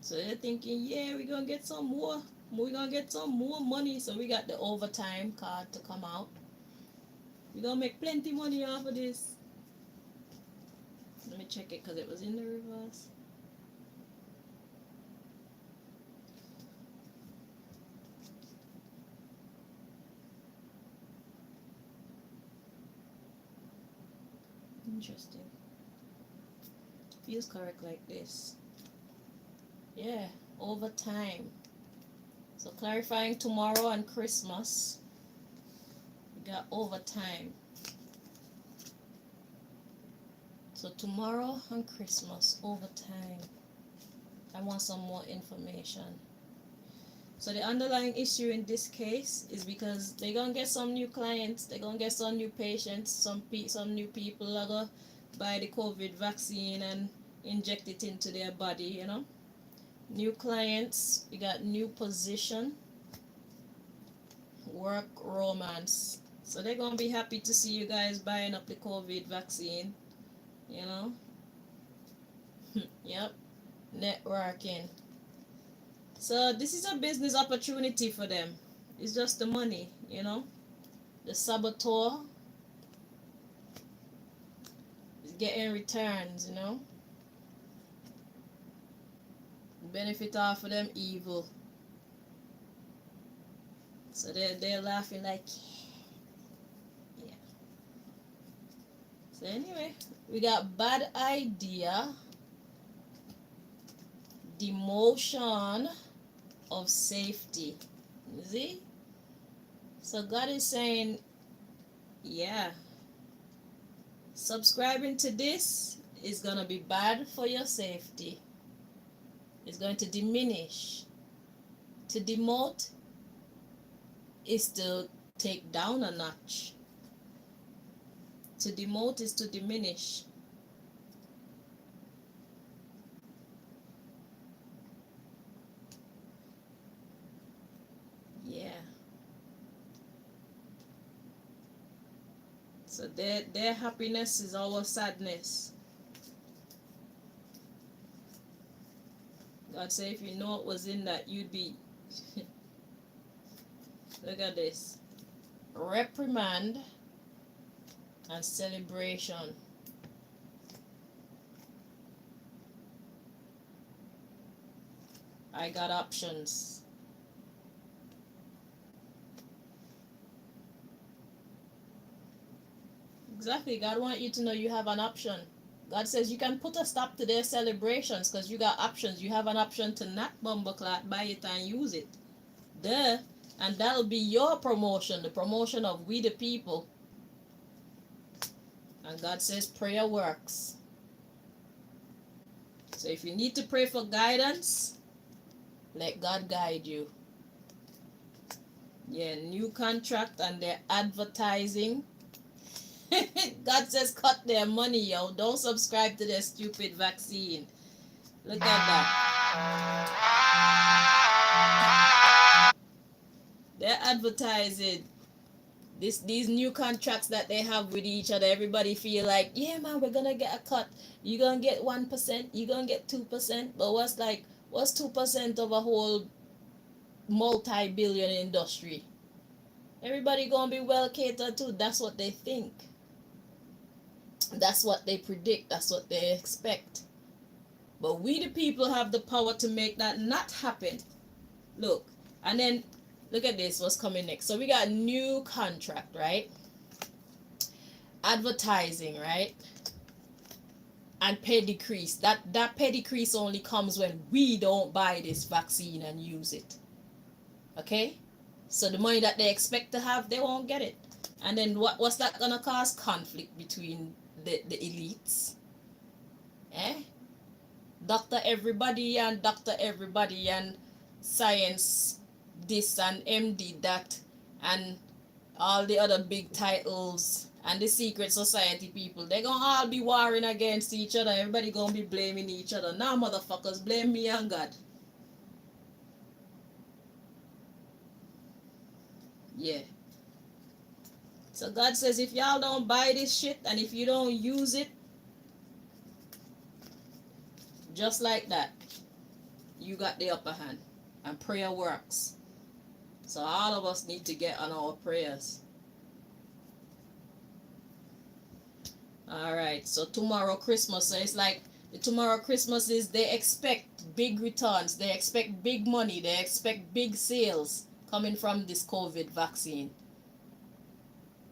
So they're thinking, yeah, we're gonna get some more. We're gonna get some more money. So we got the overtime card to come out. We're gonna make plenty money off of this. Let me check it because it was in the reverse. Interesting. Feels correct like this. Yeah, over time. So clarifying tomorrow and Christmas. We got overtime. So tomorrow and Christmas, overtime. I want some more information. So the underlying issue in this case is because they're gonna get some new clients, they're gonna get some new patients, some new people are gonna buy the COVID vaccine and inject it into their body, you know. New clients, we got new position, work, romance. So they're gonna be happy to see you guys buying up the COVID vaccine, you know. Yep, networking. So this is a business opportunity for them. It's just the money, you know. The saboteur is getting returns, you know. Benefit off of them evil. So they're laughing like, yeah. So anyway, we got bad idea, demotion of safety. You see? So God is saying, yeah, subscribing to this is gonna be bad for your safety. It's going to diminish. To demote is to take down a notch. To demote is to diminish. Yeah. So their happiness is our sadness. God said if you know what was in that, you'd be look at this. Reprimand and celebration. I got options. Exactly. God wants you to know you have an option. God says you can put a stop to their celebrations because you got options. You have an option to not bumbleclot, buy it and use it. Duh. And that'll be your promotion, the promotion of we the people. And God says prayer works. So if you need to pray for guidance, let God guide you. Yeah, new contract and they're advertising. God says cut their money, yo. Don't subscribe to their stupid vaccine. Look at that. They're advertising these new contracts that they have with each other. Everybody feel like, yeah man, we're gonna get a cut. You're gonna get 1%, you're gonna get 2%. But what's 2% of a whole multi-billion industry? Everybody gonna be well catered to. That's what they think. That's what they predict. That's what they expect. But we the people have the power to make that not happen. Look. And then look at this. What's coming next? So we got new contract, right? Advertising, right? And pay decrease. That pay decrease only comes when we don't buy this vaccine and use it. Okay? So the money that they expect to have, they won't get it. And then what's that gonna cause? Conflict between the elites. Doctor everybody and science this and MD that and all the other big titles and the secret society people. They're gonna all be warring against each other. Everybody gonna be blaming each other. Now motherfuckers, blame me and God. Yeah. So God says if y'all don't buy this shit and if you don't use it, just like that, you got the upper hand. And prayer works. So all of us need to get on our prayers. Alright, so tomorrow Christmas. So it's like tomorrow Christmas is they expect big returns. They expect big money. They expect big sales coming from this COVID vaccine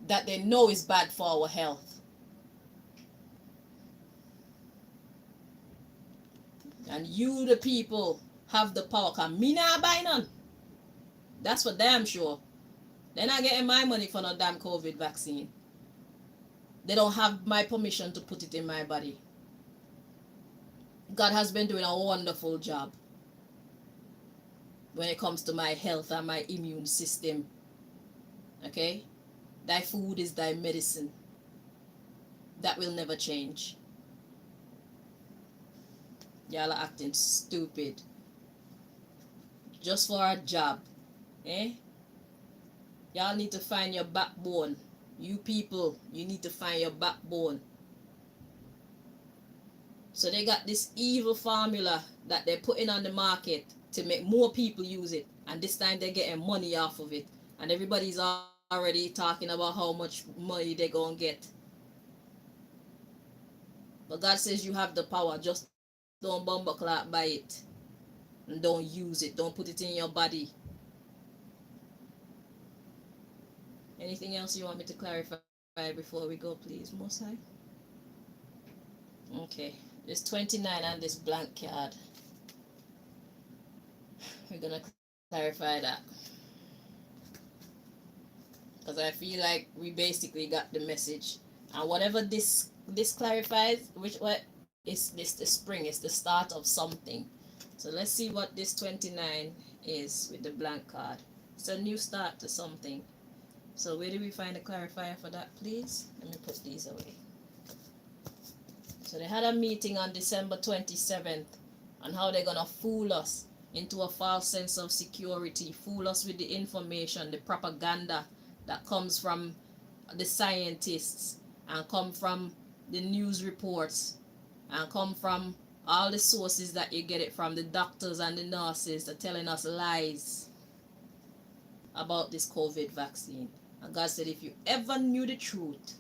that they know is bad for our health. And you, the people, have the power. Cause me not buy none. That's for damn sure. They're not getting my money for no damn COVID vaccine. They don't have my permission to put it in my body. God has been doing a wonderful job when it comes to my health and my immune system. Okay? Thy food is thy medicine. That will never change. Y'all are acting stupid. Just for a job. Eh? Y'all need to find your backbone. You people, you need to find your backbone. So they got this evil formula that they're putting on the market to make more people use it. And this time they're getting money off of it. And everybody's already talking about how much money they're going to get. But God says you have the power. Just don't bumbuckle by it. And don't use it. Don't put it in your body. Anything else you want me to clarify before we go, please, Mosai? Okay. There's 29 on this blank card. We're going to clarify that. Because I feel like we basically got the message. And whatever this clarifies, what is this, the spring, is the start of something. So let's see what this 29 is with the blank card. It's a new start to something. So where do we find a clarifier for that, please? Let me put these away. So they had a meeting on December 27th on how they're going to fool us into a false sense of security, fool us with the information, the propaganda that comes from the scientists and come from the news reports and come from all the sources that you get it from, the doctors and the nurses are telling us lies about this COVID vaccine. And God said if you ever knew the truth,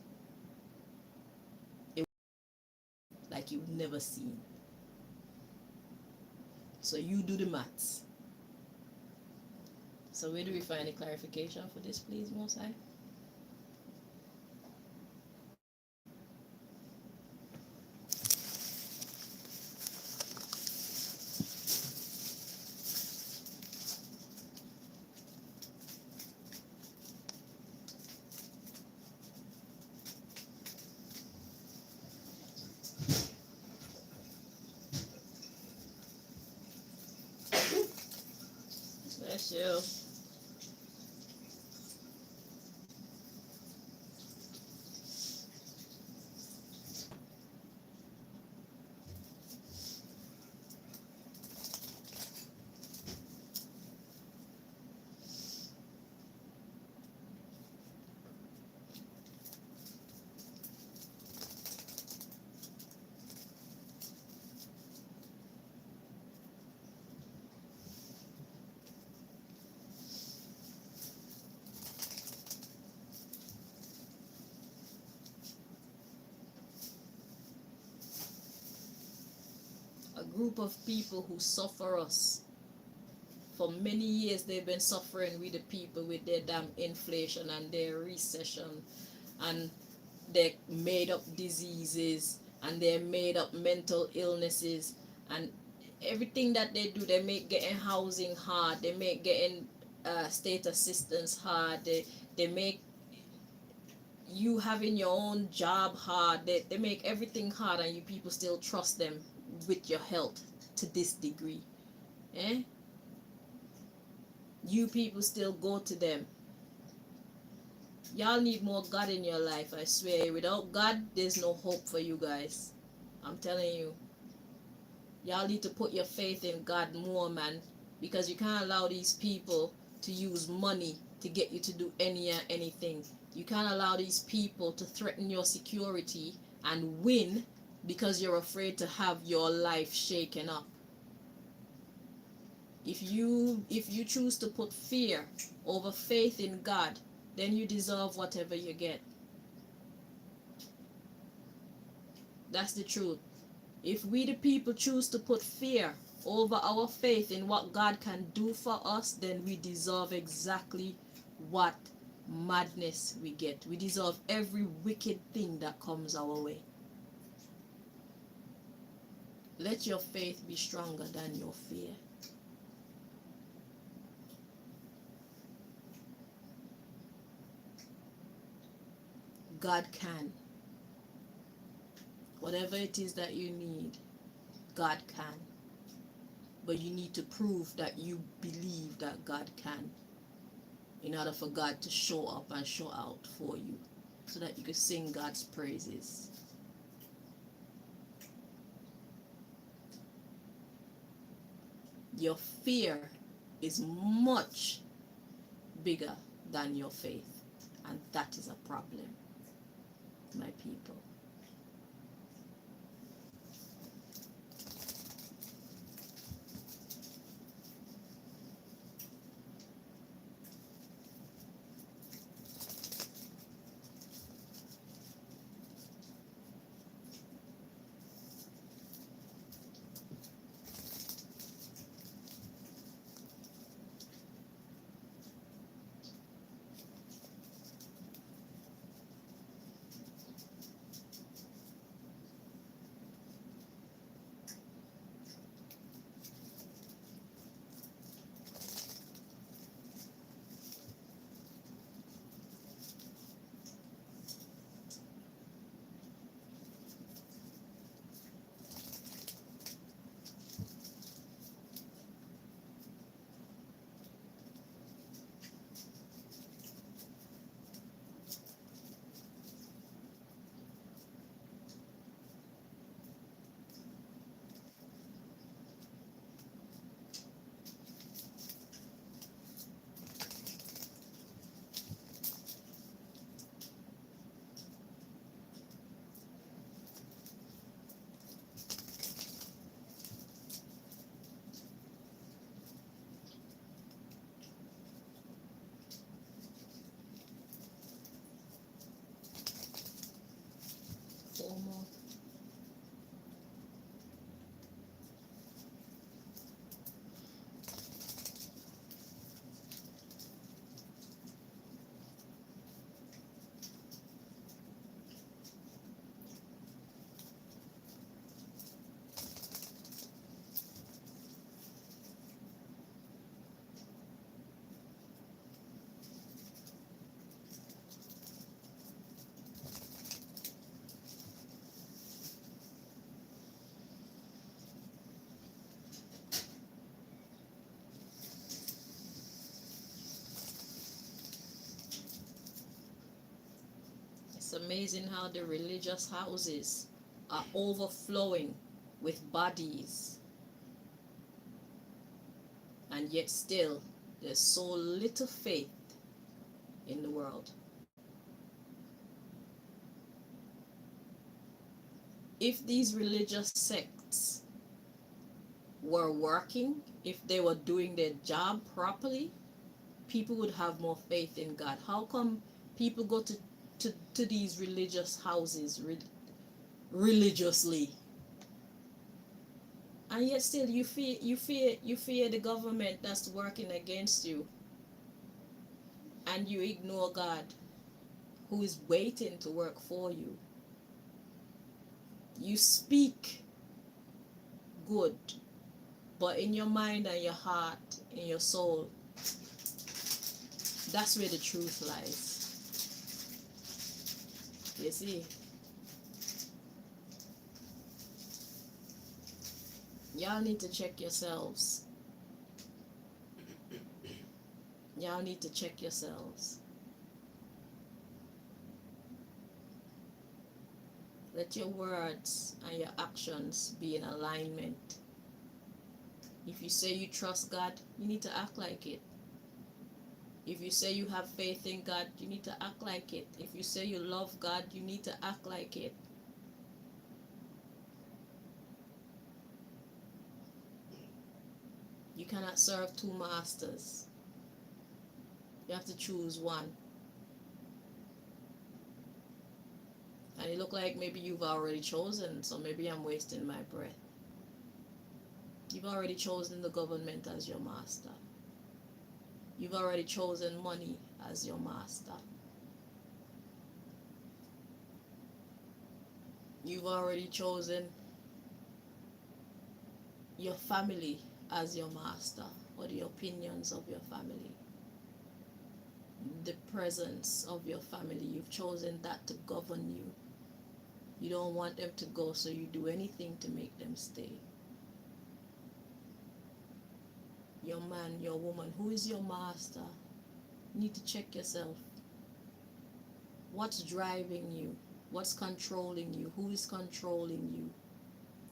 it would be like you've never seen. So you do the maths. So where do we find a clarification for this, please, Mosai? Bless you. A group of people who suffer us. For many years they've been suffering with the people with their damn inflation and their recession and their made up diseases and their made up mental illnesses and everything that they do. They make getting housing hard, they make getting state assistance hard, they make you having your own job hard, they make everything hard, and you people still trust them with your health to this degree. You people still go to them. Y'all need more God in your life, I swear. Without God, there's no hope for you guys. I'm telling you. Y'all need to put your faith in God more, man. Because you can't allow these people to use money to get you to do anything. You can't allow these people to threaten your security and win because you're afraid to have your life shaken up. If you choose to put fear over faith in God, then you deserve whatever you get. That's the truth. If we the people choose to put fear over our faith in what God can do for us, then we deserve exactly what madness we get. We deserve every wicked thing that comes our way. Let your faith be stronger than your fear. God can. Whatever it is that you need, God can. But you need to prove that you believe that God can in order for God to show up and show out for you so that you can sing God's praises. Your fear is much bigger than your faith, and that is a problem, my people. Four more. It's amazing how the religious houses are overflowing with bodies, and yet still there's so little faith in the world. If these religious sects were working, if they were doing their job properly, people would have more faith in God. How come people go to these religious houses religiously, and yet still you fear the government that's working against you, and you ignore God who is waiting to work for you? You speak good, but in your mind and your heart, in your soul, that's where the truth lies. You see, y'all need to check yourselves. Y'all need to check yourselves. Let your words and your actions be in alignment. If you say you trust God, you need to act like it. If you say you have faith in God, you need to act like it. If you say you love God, you need to act like it. You cannot serve two masters. You have to choose one. And it looks like maybe you've already chosen, so maybe I'm wasting my breath. You've already chosen the government as your master. You've already chosen money as your master. You've already chosen your family as your master, or the opinions of your family, the presence of your family. You've chosen that to govern you. You don't want them to go, so you do anything to make them stay. Your man, your woman, who is your master? You need to check yourself. What's driving you? What's controlling you? Who is controlling you?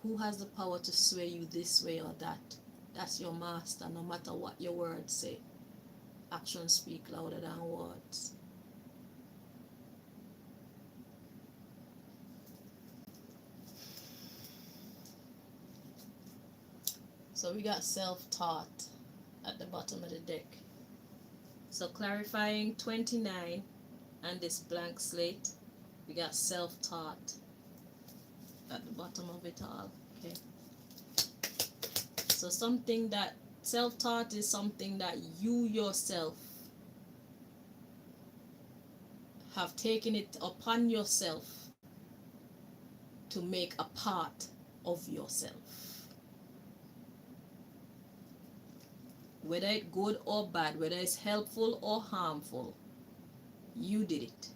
Who has the power to sway you this way or that? That's your master, no matter what your words say. Actions speak louder than words. So we got self-taught at the bottom of the deck. So clarifying 29 and this blank slate, we got self-taught at the bottom of it all. Okay. So something that self-taught is something that you yourself have taken it upon yourself to make a part of yourself. Whether it's good or bad, whether it's helpful or harmful, you did it.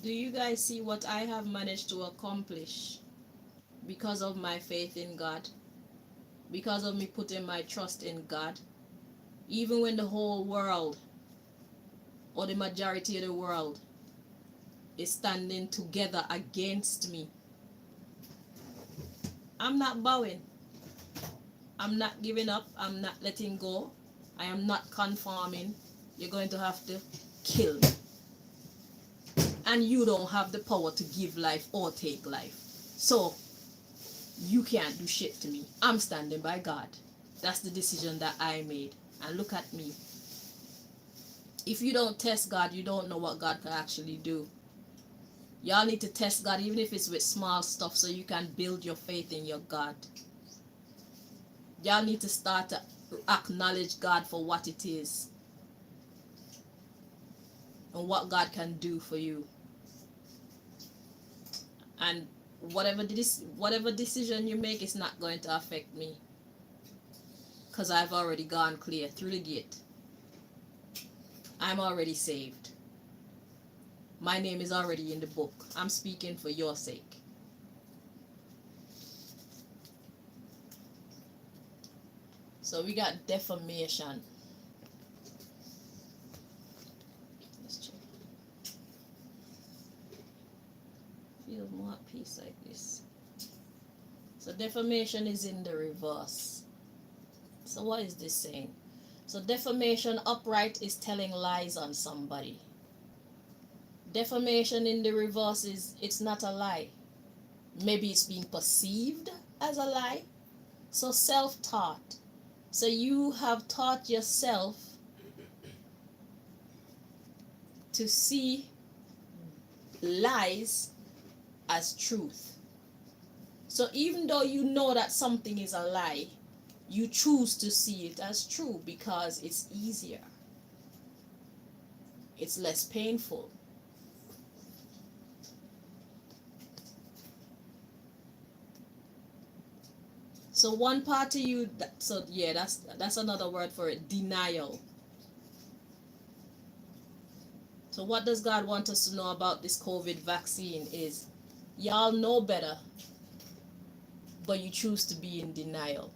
Do you guys see what I have managed to accomplish because of my faith in God? Because of me putting my trust in God? Even when the whole world, or the majority of the world, is standing together against me, I'm not bowing. I'm not giving up. I'm not letting go. I am not conforming. You're going to have to kill me. And you don't have the power to give life or take life. So, you can't do shit to me. I'm standing by God. That's the decision that I made. And look at me. If you don't test God, you don't know what God can actually do. Y'all need to test God, even if it's with small stuff, so you can build your faith in your God. Y'all need to start to acknowledge God for what it is and what God can do for you. And whatever decision you make is not going to affect me, because I've already gone clear through the gate. I'm already saved. My name is already in the book. I'm speaking for your sake. So we got defamation. Let's check. Feel more at peace like this. So defamation is in the reverse. So what is this saying? So defamation upright is telling lies on somebody. Defamation in the reverse is it's not a lie. Maybe it's being perceived as a lie. So self-taught. So you have taught yourself to see lies as truth. So even though you know that something is a lie, you choose to see it as true because it's easier. It's less painful. So one part of you, so yeah, that's another word for it, denial. So what does God want us to know about this COVID vaccine is, y'all know better, but you choose to be in denial.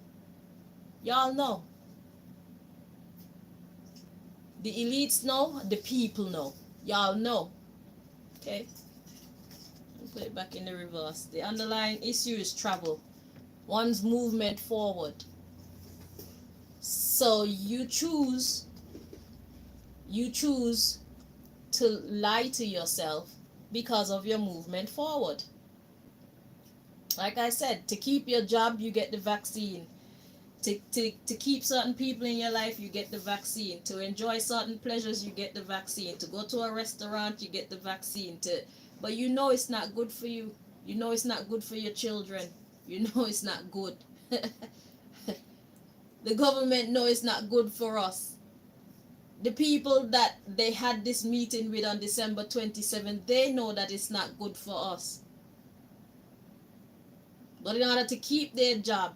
Y'all know. The elites know, the people know. Y'all know. Okay? I'll put it back in the reverse. The underlying issue is travel. One's movement forward. So you choose to lie to yourself because of your movement forward. Like I said, to keep your job, you get the vaccine. To keep certain people in your life, you get the vaccine. To enjoy certain pleasures, you get the vaccine. To go to a restaurant, you get the vaccine. But you know it's not good for you. You know it's not good for your children. You know it's not good. The government know it's not good for us. The people that they had this meeting with on December 27th, they know that it's not good for us. But in order to keep their job,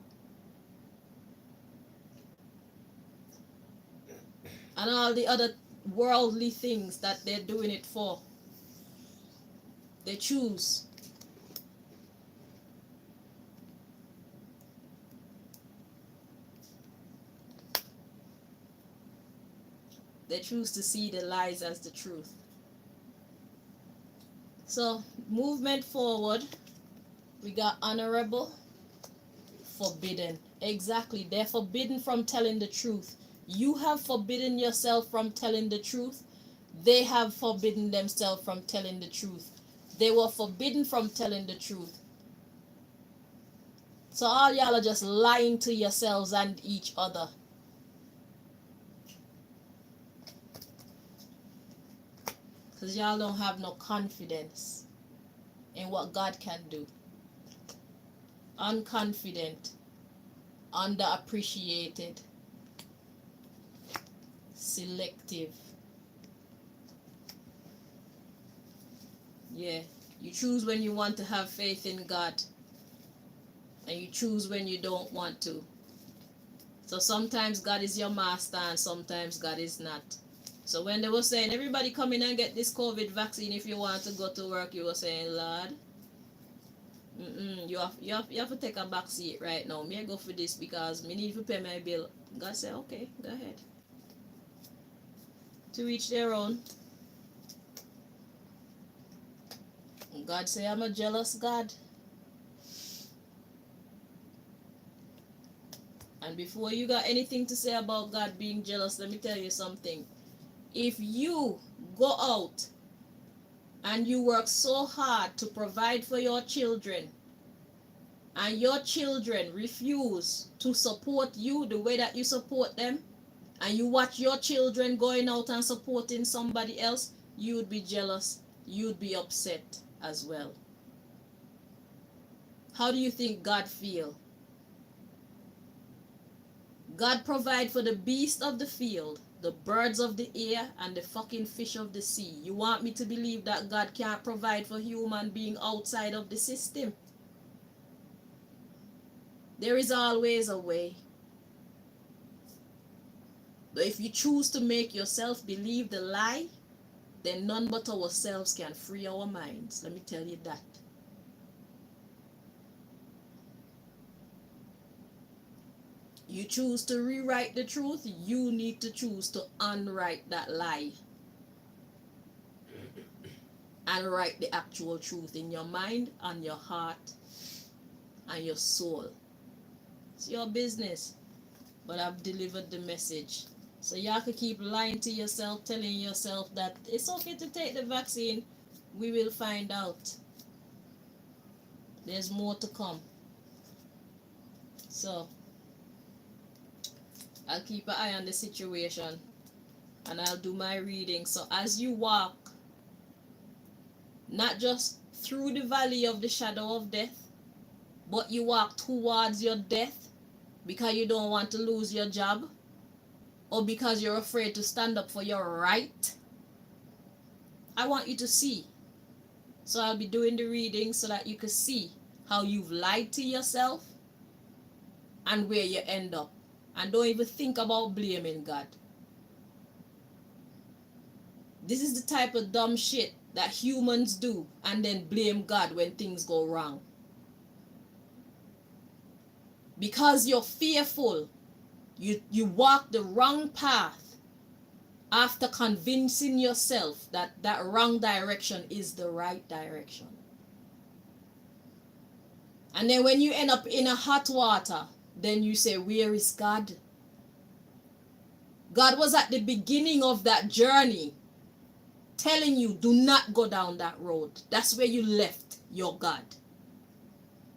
and all the other worldly things that they're doing it for, they choose. They choose to see the lies as the truth. So, movement forward, we got honorable, forbidden. Exactly, they're forbidden from telling the truth. You have forbidden yourself from telling the truth. They have forbidden themselves from telling the truth. They were forbidden from telling the truth. So all y'all are just lying to yourselves and each other. Because y'all don't have no confidence in what God can do. Unconfident, underappreciated, selective. Yeah, you choose when you want to have faith in God, and you choose when you don't want to. So sometimes God is your master and sometimes God is not. So when they were saying everybody come in and get this COVID vaccine if you want to go to work, you were saying, Lord, you have to take a back seat right now. Me I go for this because me need to pay my bill. God said, okay, go ahead. To each their own. God say I'm a jealous God. And before you got anything to say about God being jealous, let me tell you something. If you go out and you work so hard to provide for your children, and your children refuse to support you the way that you support them, and you watch your children going out and supporting somebody else, you would be jealous, you'd be upset as well. How do you think God feel? God provide for the beast of the field, the birds of the air, and the fucking fish of the sea. You want me to believe that God can't provide for human being outside of the system? There is always a way. But if you choose to make yourself believe the lie, then none but ourselves can free our minds. Let me tell you that. You choose to rewrite the truth, you need to choose to unwrite that lie. And write the actual truth in your mind and your heart and your soul. It's your business. But I've delivered the message. So y'all can keep lying to yourself, telling yourself that it's okay to take the vaccine. We will find out. There's more to come. So I'll keep an eye on the situation and I'll do my reading. So as you walk, not just through the valley of the shadow of death, but you walk towards your death because you don't want to lose your job or because you're afraid to stand up for your right, I want you to see. So I'll be doing the reading so that you can see how you've lied to yourself and where you end up. And don't even think about blaming God. This is the type of dumb shit that humans do and then blame God when things go wrong. Because you're fearful, you walk the wrong path after convincing yourself that that wrong direction is the right direction. And then when you end up in a hot water, then you say, where is God? God was at the beginning of that journey telling you, do not go down that road. That's where you left your God.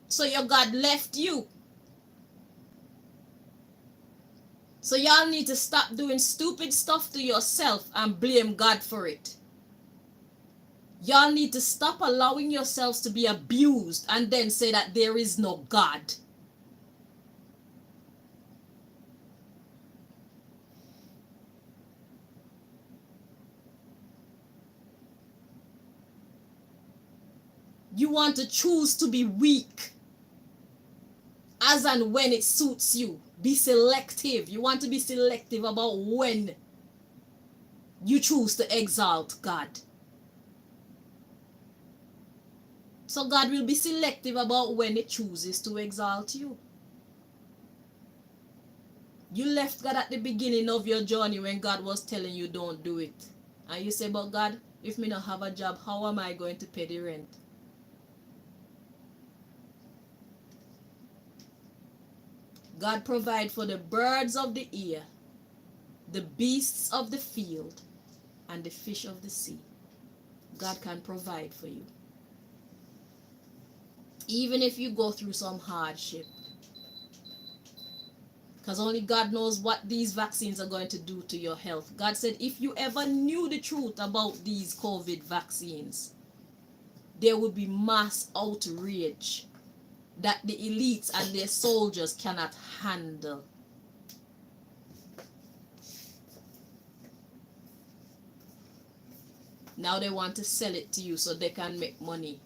So your God left you. So y'all need to stop doing stupid stuff to yourself and blame God for it. Y'all need to stop allowing yourselves to be abused and then say that there is no God. You want to choose to be weak as and when it suits you. Be selective. You want to be selective about when you choose to exalt God. So God will be selective about when it chooses to exalt you. You left God at the beginning of your journey when God was telling you don't do it. And you say, but God, if me not have a job, how am I going to pay the rent? God provide for the birds of the air, the beasts of the field, and the fish of the sea. God can provide for you. Even if you go through some hardship. Because only God knows what these vaccines are going to do to your health. God said if you ever knew the truth about these COVID vaccines, there would be mass outrage that the elites and their soldiers cannot handle. Now they want to sell it to you so they can make money.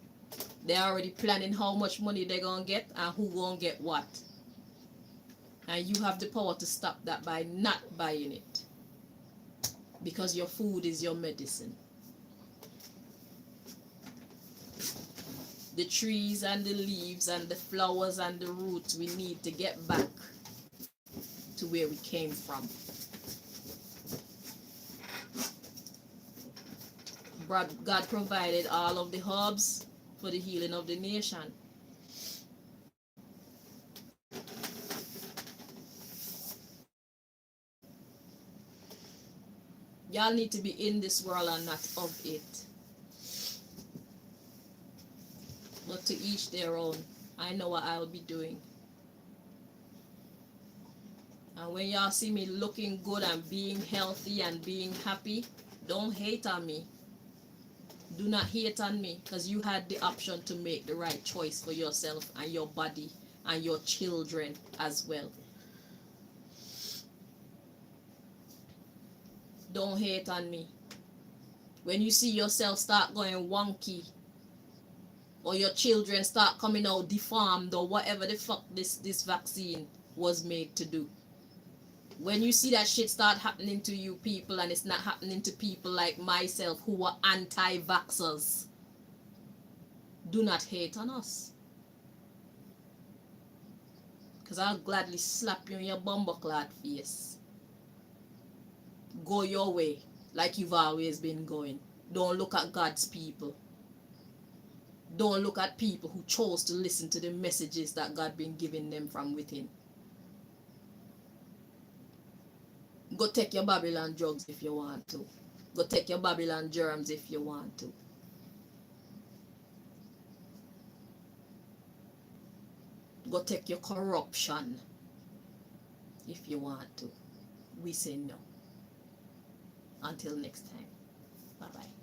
They're already planning how much money they're going to get and who going to get what. And you have the power to stop that by not buying it. Because your food is your medicine. The trees and the leaves and the flowers and the roots, we need to get back to where we came from. God provided all of the herbs for the healing of the nation. Y'all need to be in this world and not of it. But to each their own. I know what I'll be doing. And when y'all see me looking good and being healthy and being happy, don't hate on me. Do not hate on me, because you had the option to make the right choice for yourself and your body and your children as well. Don't hate on me. When you see yourself start going wonky, or your children start coming out deformed, or whatever the fuck this vaccine was made to do. When you see that shit start happening to you people, and it's not happening to people like myself who are anti-vaxxers, do not hate on us. Because I'll gladly slap you in your bumbleclad face. Go your way like you've always been going. Don't look at God's people. Don't look at people who chose to listen to the messages that God been giving them from within. Go take your Babylon drugs if you want to. Go take your Babylon germs if you want to. Go take your corruption if you want to. We say no. Until next time. Bye-bye.